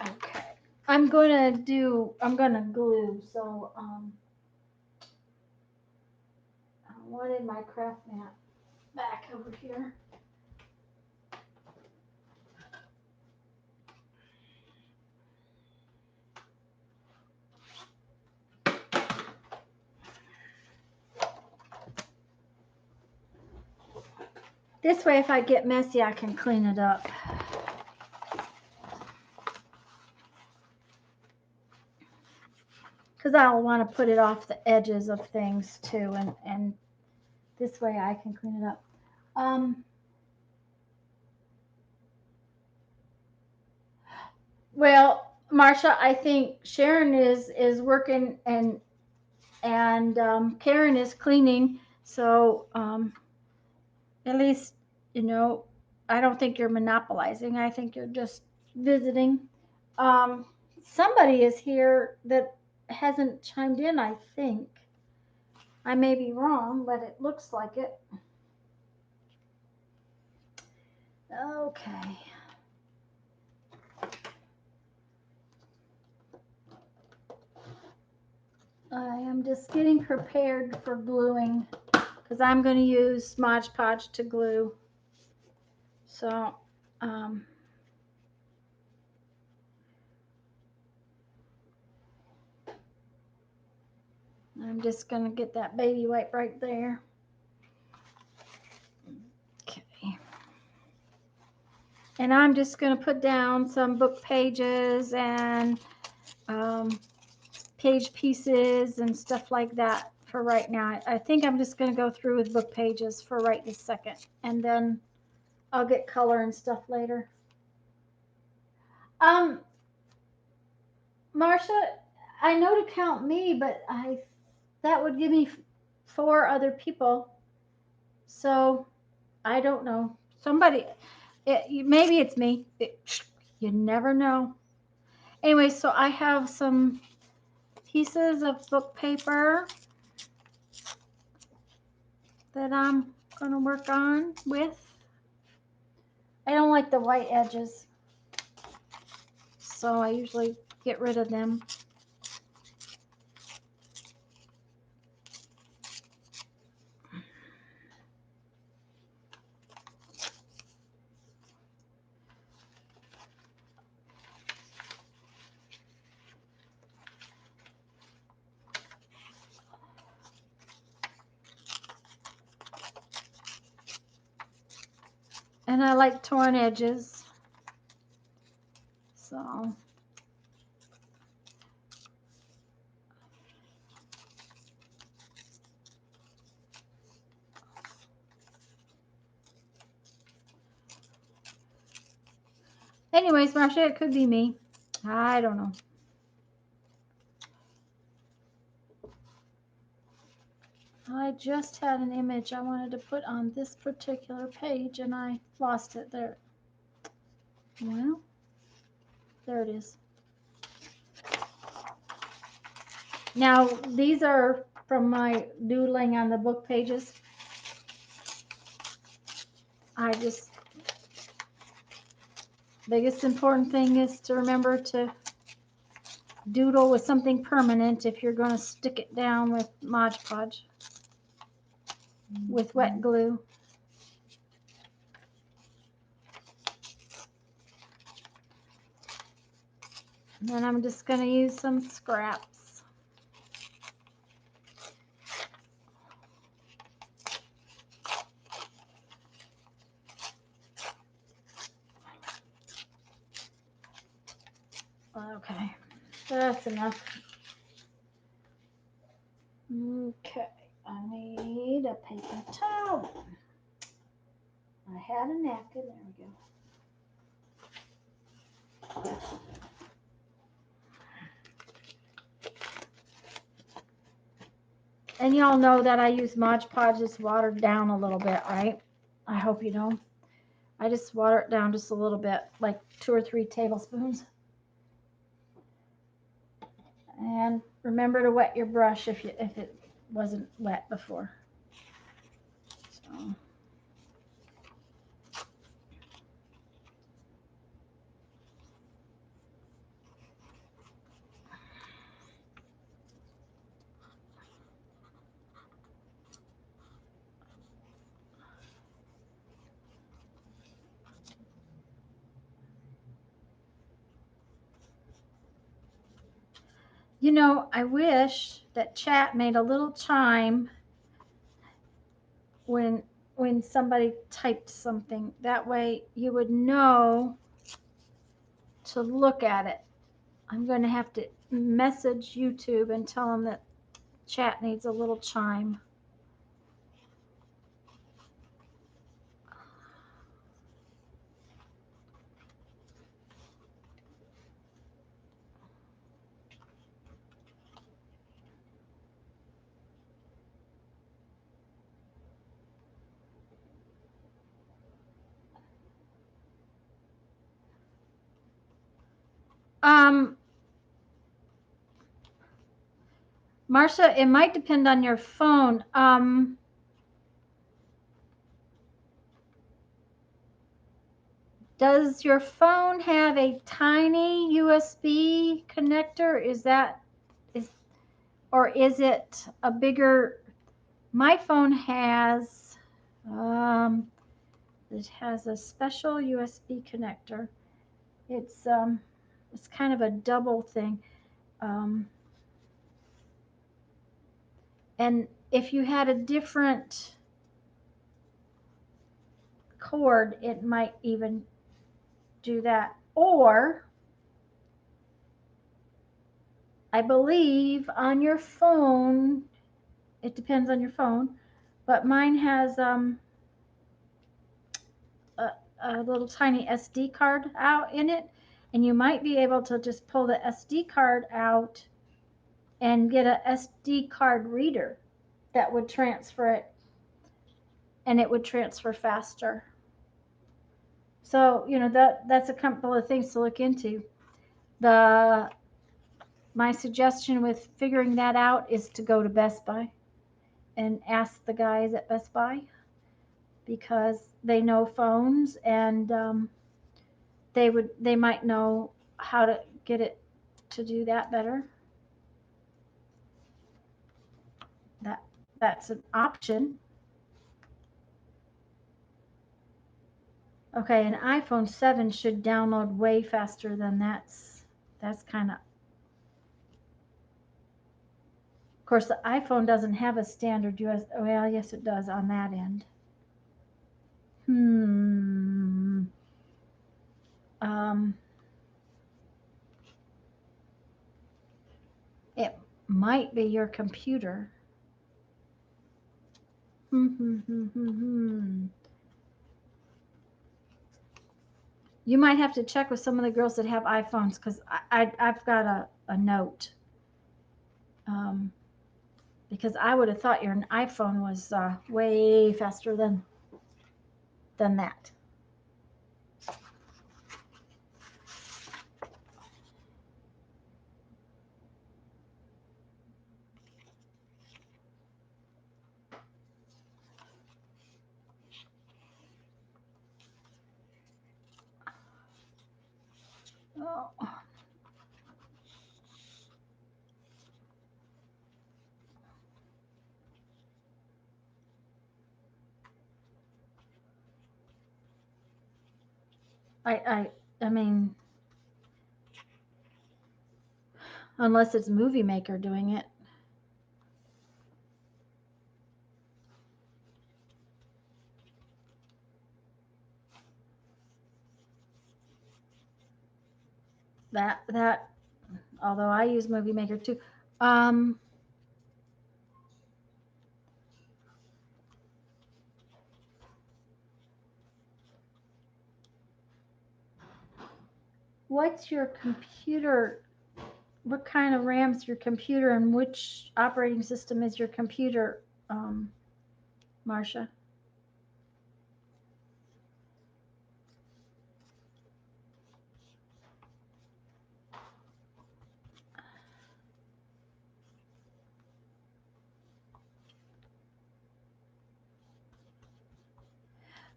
Speaker 1: okay, I'm gonna glue. So I wanted my craft mat back over here. This way, if I get messy, I can clean it up. Because I'll want to put it off the edges of things too, and this way I can clean it up. Well, Marsha, I think Sharon is working and Karen is cleaning. So at least, you know, I don't think you're monopolizing. I think you're just visiting. Somebody is here that hasn't chimed in, I think. I may be wrong, but it looks like it. Okay. I am just getting prepared for gluing because I'm going to use Mod Podge to glue. So, I'm just going to get that baby wipe right there. Okay. And I'm just going to put down some book pages and page pieces and stuff like that for right now. I think I'm just going to go through with book pages for right this second, and then I'll get color and stuff later. Marsha, I know to count me, but that would give me 4 other people. So I don't know. Somebody, maybe it's me. You never know. Anyway, so I have some pieces of book paper that I'm going to work on with. I don't like the white edges, so I usually get rid of them. And I like torn edges. So Anyways, Marsha, it could be me. I don't know. I just had an image I wanted to put on this particular page and I lost it there. Well, there it is. Now, these are from my doodling on the book pages. Biggest important thing is to remember to doodle with something permanent if you're going to stick it down with Mod Podge with wet glue. And then I'm just going to use some scraps. Okay, that's enough. Okay, I need a paper towel. I had a napkin, there we go. And y'all know that I use Mod Podge just watered down a little bit, right? I hope you know. I just water it down just a little bit, like 2 or 3 tablespoons. And remember to wet your brush if it wasn't wet before. So. You know, I wish that chat made a little chime when somebody typed something. That way you would know to look at it. I'm going to have to message YouTube and tell them that chat needs a little chime. Marsha, it might depend on your phone. Does your phone have a tiny USB connector? Or is it a bigger? My phone has it has a special USB connector. It's kind of a double thing. And if you had a different cord, it might even do that. Or I believe on your phone, it depends on your phone, but mine has a little tiny SD card out in it, and you might be able to just pull the SD card out and get a SD card reader that would transfer it, and it would transfer faster. So, you know, that's a couple of things to look into. My suggestion with figuring that out is to go to Best Buy and ask the guys at Best Buy, because they know phones, and they might know how to get it to do that better. That's an option. Okay, an iPhone 7 should download way faster than that's kind of. Of course, the iPhone doesn't have a standard US. Well, yes, it does on that end. It might be your computer. You might have to check with some of the girls that have iPhones because I've got a note. Um, because I would have thought your iPhone was way faster than that. Oh. I, I, I mean, unless it's Movie Maker doing it. That, although I use Movie Maker too. Um, what's your computer? What kind of RAM's your computer, and which operating system is your computer, Marsha?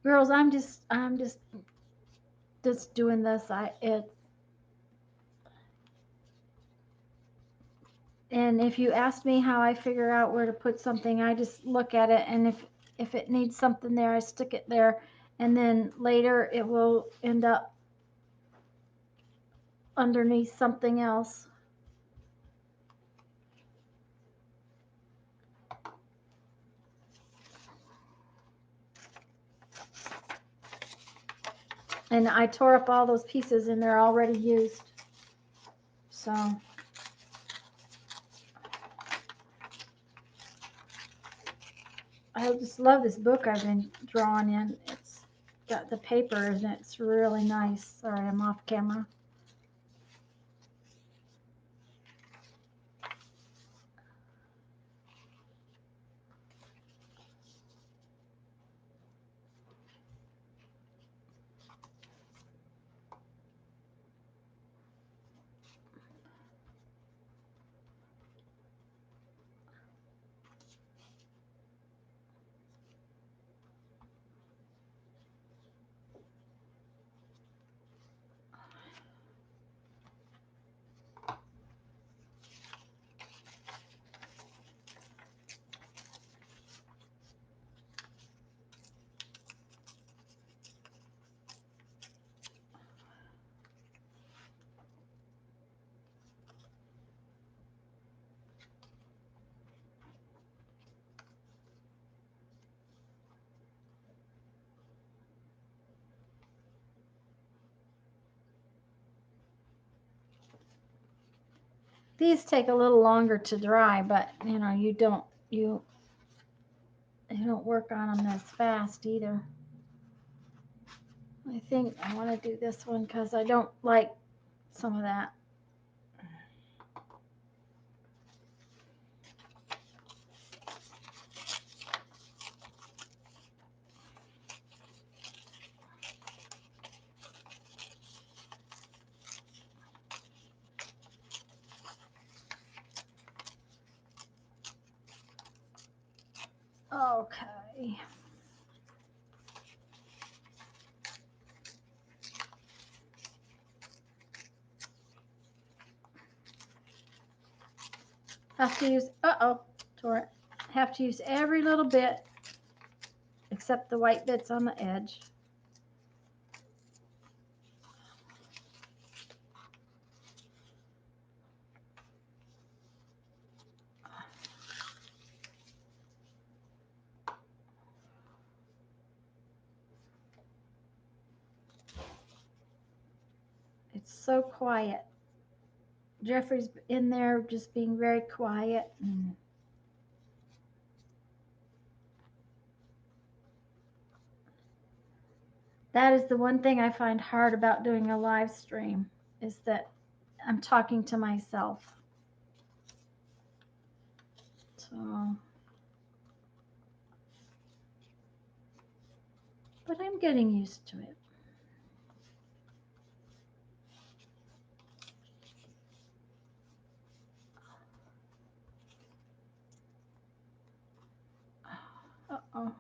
Speaker 1: Girls, I'm just doing this. And if you ask me how I figure out where to put something, I just look at it, and if it needs something there, I stick it there, and then later it will end up underneath something else. And I tore up all those pieces, and they're already used. So I just love this book I've been drawing in. It's got the paper, and it's really nice. Sorry, I'm off camera. These take a little longer to dry, but you don't work on them as fast either. I think I want to do this one because I don't like some of that. Okay. Have to use, tore it. Have to use every little bit except the white bits on the edge. It's so quiet. Jeffrey's in there just being very quiet. And That is the one thing I find hard about doing a live stream, is that I'm talking to myself. So, but I'm getting used to it. Uh-oh.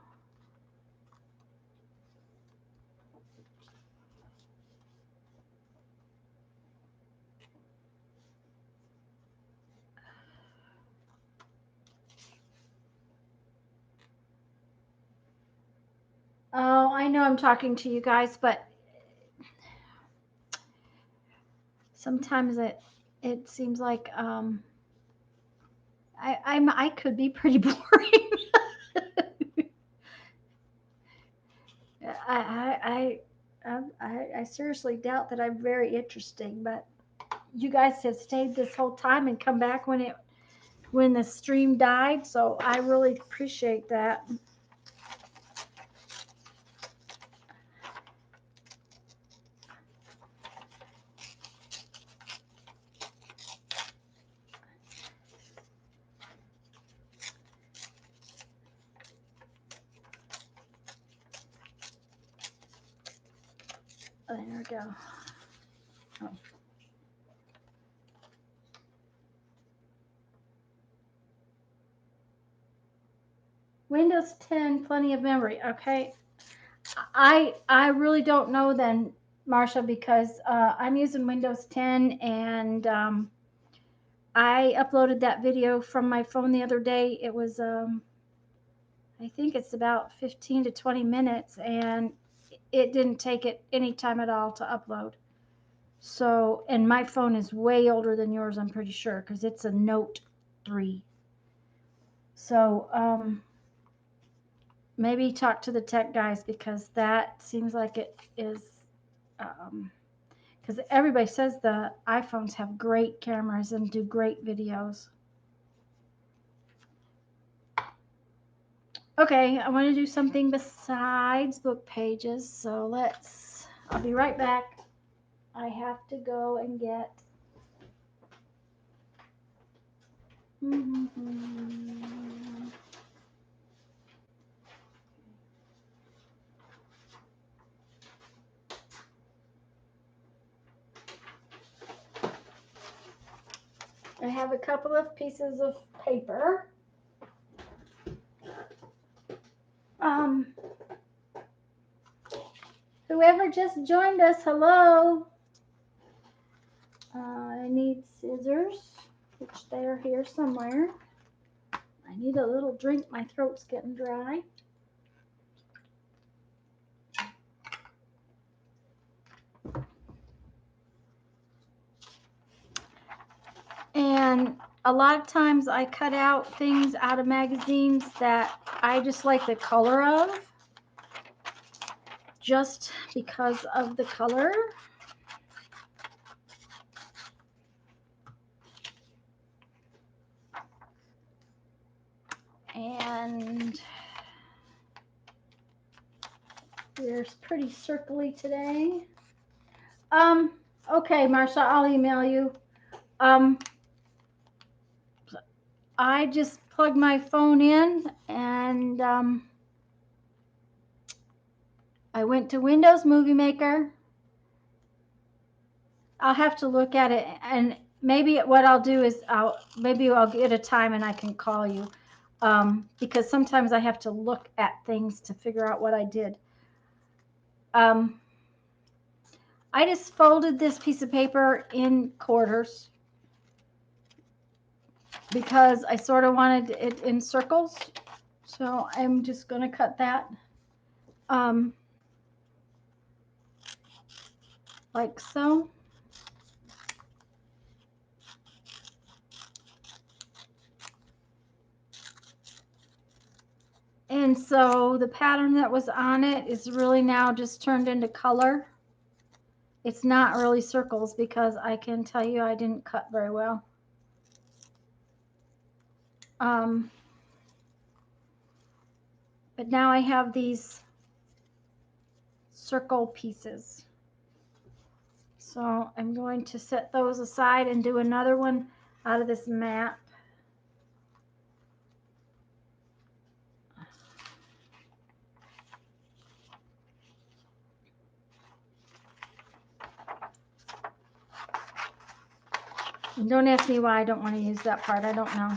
Speaker 1: Oh, I know I'm talking to you guys, but sometimes it seems like I could be pretty boring. I seriously doubt that I'm very interesting, but you guys have stayed this whole time and come back when the stream died, so I really appreciate that. Oh, there we go. Oh. Windows 10, plenty of memory. Okay, I really don't know then, Marsha, because I'm using Windows 10, and I uploaded that video from my phone the other day. It was I think it's about 15 to 20 minutes, and it didn't take it any time at all to upload. So, and my phone is way older than yours, I'm pretty sure, because it's a Note 3. So, maybe talk to the tech guys, because that seems like it is, because everybody says the iPhones have great cameras and do great videos. Okay, I want to do something besides book pages, so I'll be right back. I have to go and get. I have a couple of pieces of paper. Whoever just joined us, hello. I need scissors, which they're here somewhere. I need a little drink. My throat's getting dry. And a lot of times I cut out things out of magazines that I just like the color of, just because of the color. And we're pretty circly today. Okay, Marsha, I'll email you. I just plugged my phone in, and I went to Windows Movie Maker. I'll have to look at it, and maybe what I'll do is maybe I'll get a time and I can call you, because sometimes I have to look at things to figure out what I did. I just folded this piece of paper in quarters because I sort of wanted it in circles. So I'm just going to cut that like so. And so the pattern that was on it is really now just turned into color. It's not really circles, because I can tell you I didn't cut very well. But now I have these circle pieces. So I'm going to set those aside and do another one out of this map. And don't ask me why I don't want to use that part. I don't know.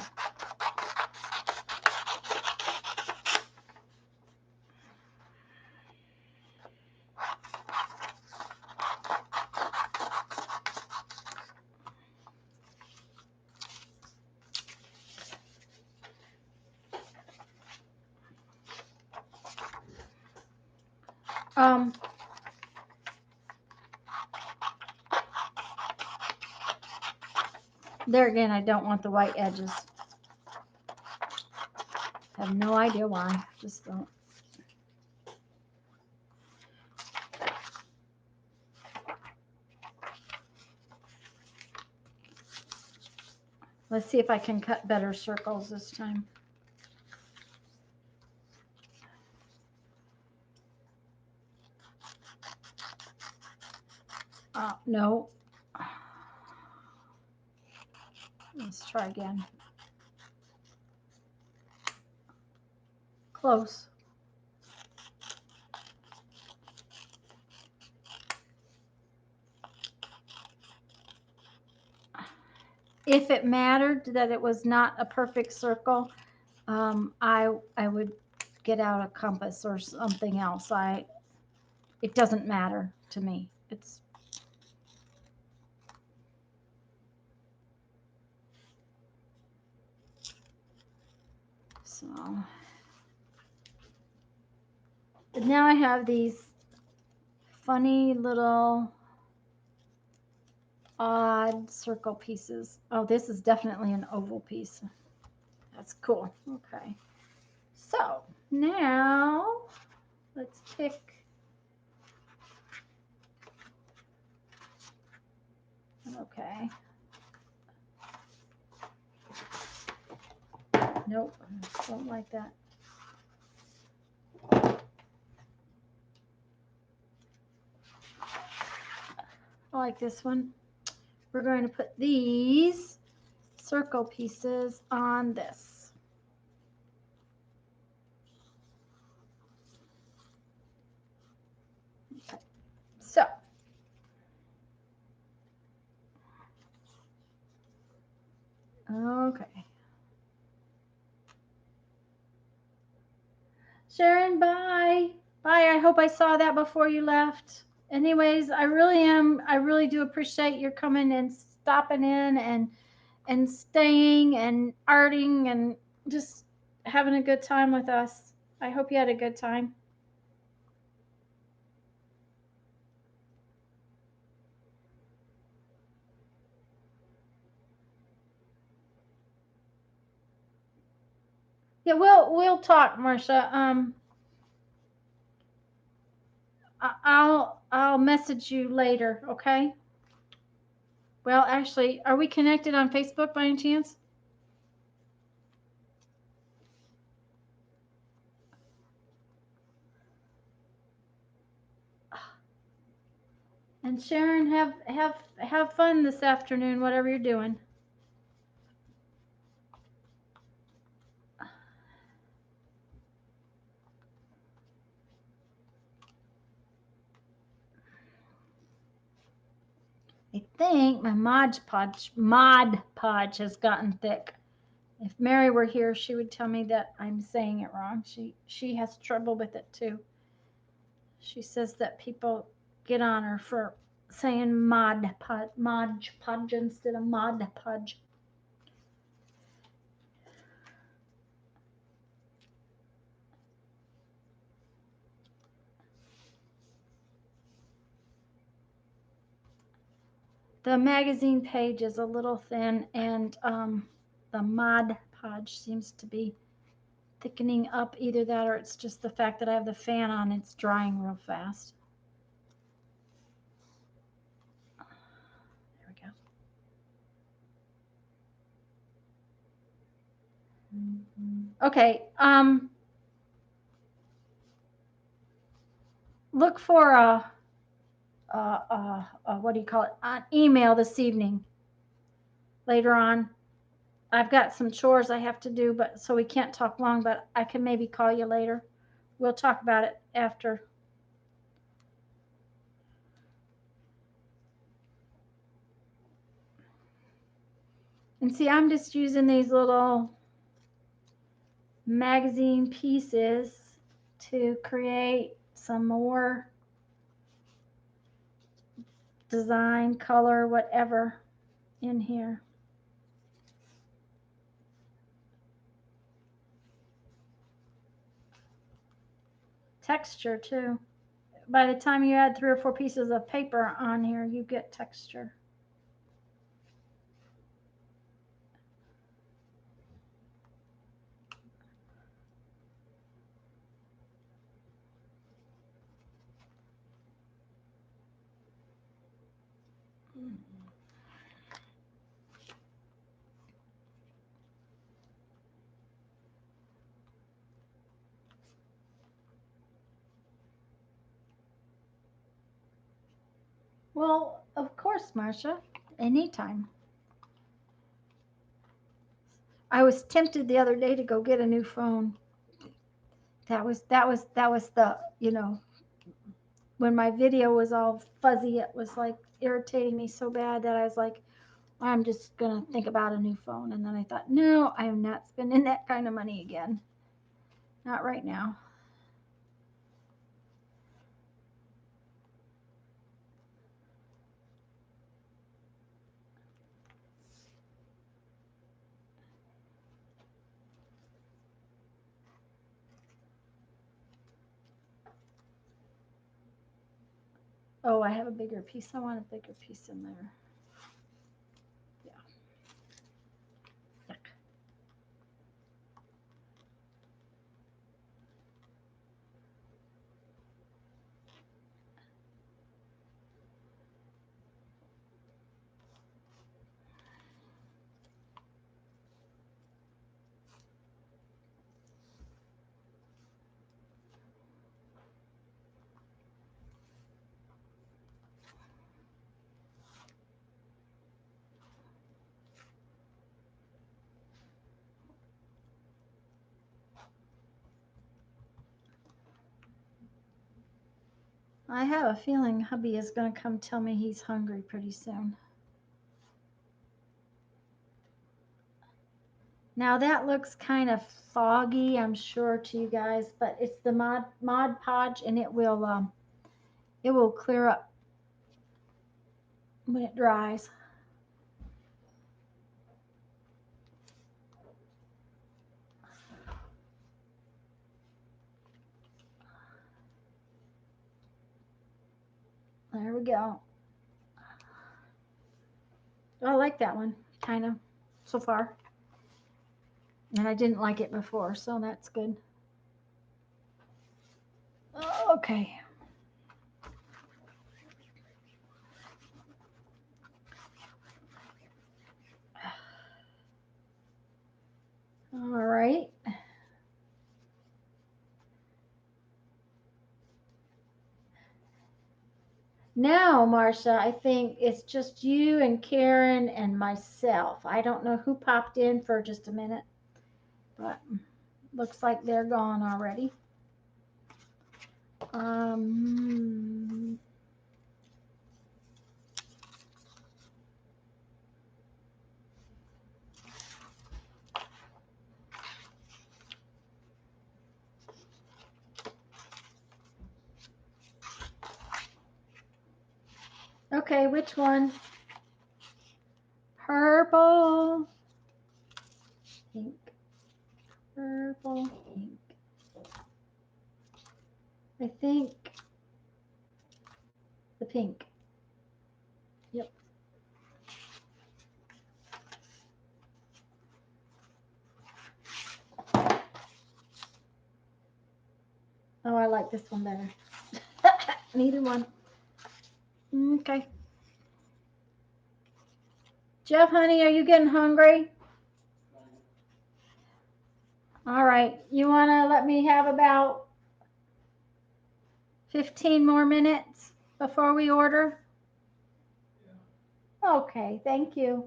Speaker 1: There again, I don't want the white edges. I have no idea why. Just don't. Let's see if I can cut better circles this time. No. Let's try again. Close. If it mattered that it was not a perfect circle, I would get out a compass or something else. It doesn't matter to me. It's so. But now I have these funny little odd circle pieces. Oh, this is definitely an oval piece. That's cool. Okay. So now let's pick. Okay. Nope, don't like that. I like this one. We're going to put these circle pieces on this. Okay. So okay. Sharon, bye. Bye. I hope I saw that before you left. Anyways, I really do appreciate your coming and stopping in and staying and arting and just having a good time with us. I hope you had a good time. Yeah, we'll talk, Marsha. I'll message you later, okay? Well, actually, are we connected on Facebook by any chance? And Sharon, have fun this afternoon, whatever you're doing. I think my Mod Podge has gotten thick. If Mary were here, she would tell me that I'm saying it wrong. She has trouble with it too. She says that people get on her for saying Mod Podge instead of Mod Podge. The magazine page is a little thin, and the Mod Podge seems to be thickening up. Either that or it's just the fact that I have the fan on, it's drying real fast. There we go. Okay. look for what do you call it? An email this evening. Later on, I've got some chores I have to do, but so we can't talk long. But I can maybe call you later. We'll talk about it after. And see, I'm just using these little magazine pieces to create some more design, color, whatever in here. Texture too. By the time you add 3 or 4 pieces of paper on here, you get texture. Well, of course, Marsha, anytime. I was tempted the other day to go get a new phone. That was the, when my video was all fuzzy, it was like irritating me so bad that I was like, I'm just gonna think about a new phone. And then I thought, no, I am not spending that kind of money again. Not right now. Oh, I have a bigger piece. I want a bigger piece in there. Yeah. Yuck. I have a feeling hubby is going to come tell me he's hungry pretty soon. Now that looks kind of foggy, I'm sure to you guys, but it's the Mod Podge, and it will clear up when it dries. There we go. I like that one, kind of, so far. And I didn't like it before, so that's good. Okay. All right. Now, Marsha, I think it's just you and Karen and myself. I don't know who popped in for just a minute, but looks like they're gone already. Um, okay, which one? Purple, pink, purple, pink. I think the pink. Yep. Oh, I like this one better. Neither one. Okay. Jeff, honey, are you getting hungry? All right. You want to let me have about 15 more minutes before we order? Okay, thank you.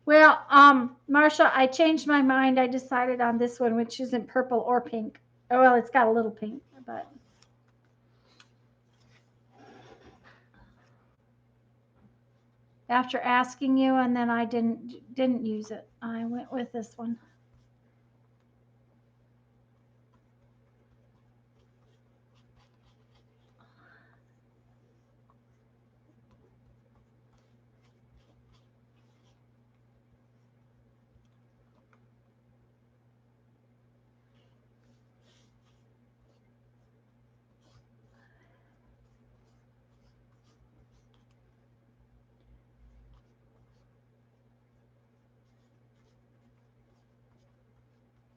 Speaker 1: Well, Marsha, I changed my mind. I decided on this one, which isn't purple or pink. Oh, well, it's got a little pink, but after asking you, and then I didn't use it. I went with this one.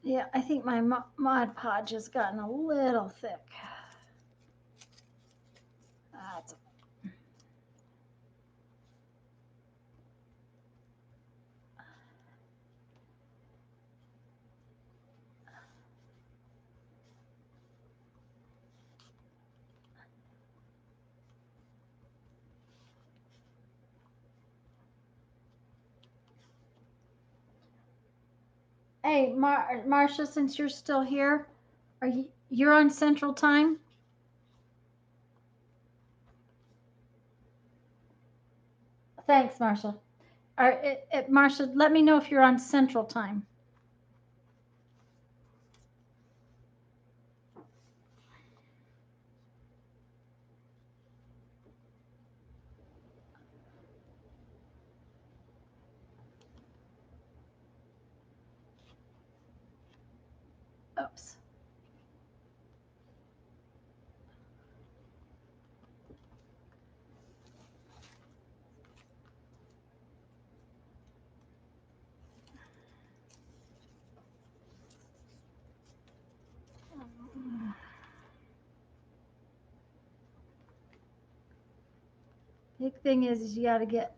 Speaker 1: Yeah, I think my Mod Podge has gotten a little thick. That's Hey, Marsha, since you're still here, you're on Central Time? Thanks, Marsha. Marsha, let me know if you're on Central Time. Oops. Big thing is you got to get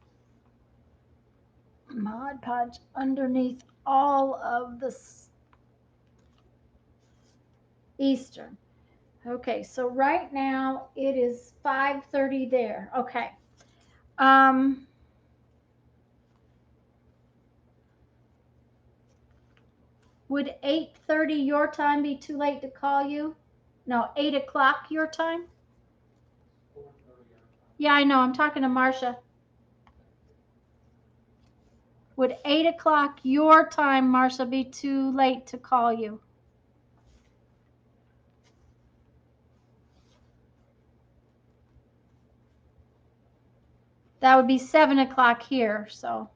Speaker 1: Mod Podge underneath all of the Eastern. Okay, so right now it is 5:30 there. Okay. Um, would 8:30 your time be too late to call you? No, 8 o'clock your time? Yeah, I know. I'm talking to Marsha. Would 8 o'clock your time, Marsha, be too late to call you? That would be 7 o'clock here, so.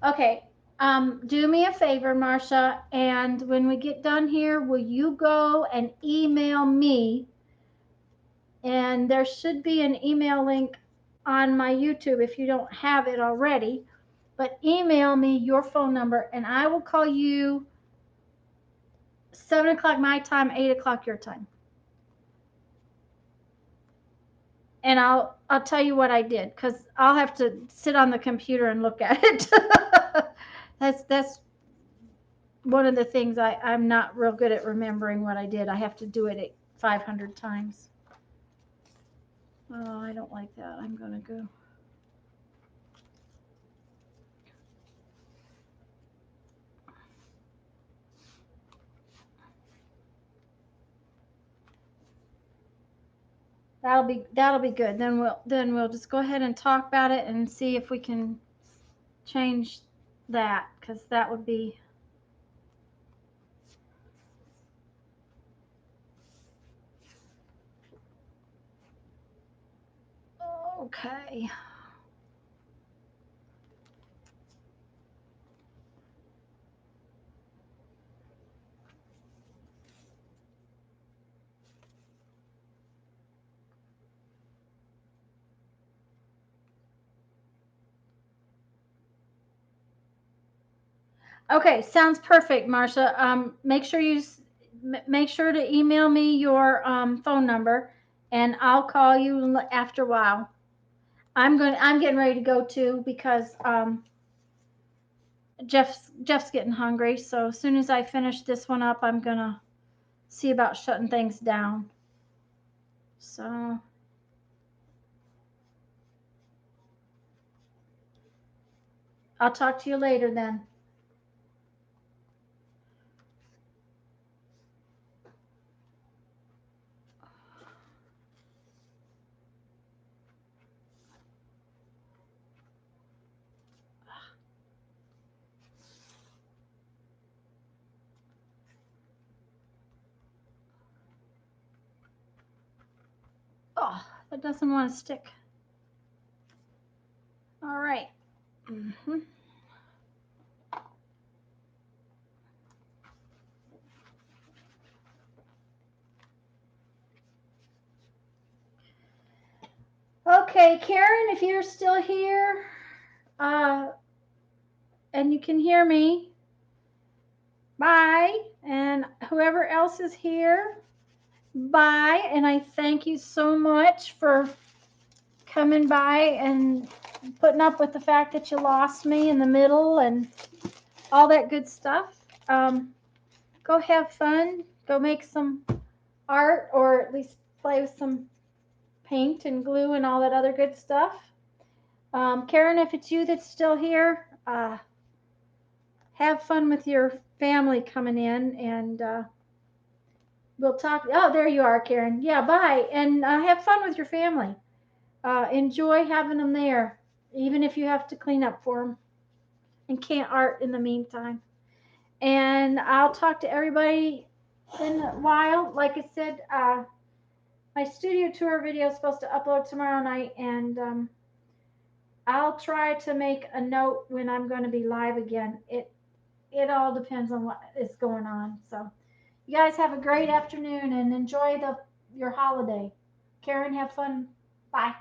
Speaker 1: Okay, do me a favor, Marsha, and when we get done here, will you go and email me? And there should be an email link on my YouTube if you don't have it already. But email me your phone number, and I will call you 7 o'clock my time, 8 o'clock your time. And I'll tell you what I did, because I'll have to sit on the computer and look at it. That's one of the things I'm not real good at remembering what I did. I have to do it 500 times. Oh, I don't like that. I'm gonna go. That'll be good. Then we'll just go ahead and talk about it and see if we can change that, because that would be okay. Okay, sounds perfect, Marsha. Make sure to email me your phone number, and I'll call you after a while. I'm getting ready to go too because Jeff's getting hungry. So as soon as I finish this one up, I'm gonna see about shutting things down. So I'll talk to you later then. Oh, that doesn't want to stick. All right. Mm-hmm. Okay, Karen, if you're still here, uh, and you can hear me, bye. And whoever else is here, bye. And I thank you so much for coming by and putting up with the fact that you lost me in the middle and all that good stuff. Go have fun. Go make some art, or at least play with some paint and glue and all that other good stuff. Karen, if it's you that's still here, have fun with your family coming in, and we'll talk. Oh, there you are, Karen. Yeah, bye. And have fun with your family. Enjoy having them there, even if you have to clean up for them and can't art in the meantime. And I'll talk to everybody in a while. Like I said, my studio tour video is supposed to upload tomorrow night, and I'll try to make a note when I'm going to be live again. It all depends on what is going on. So you guys have a great afternoon and enjoy your holiday. Karen, have fun. Bye.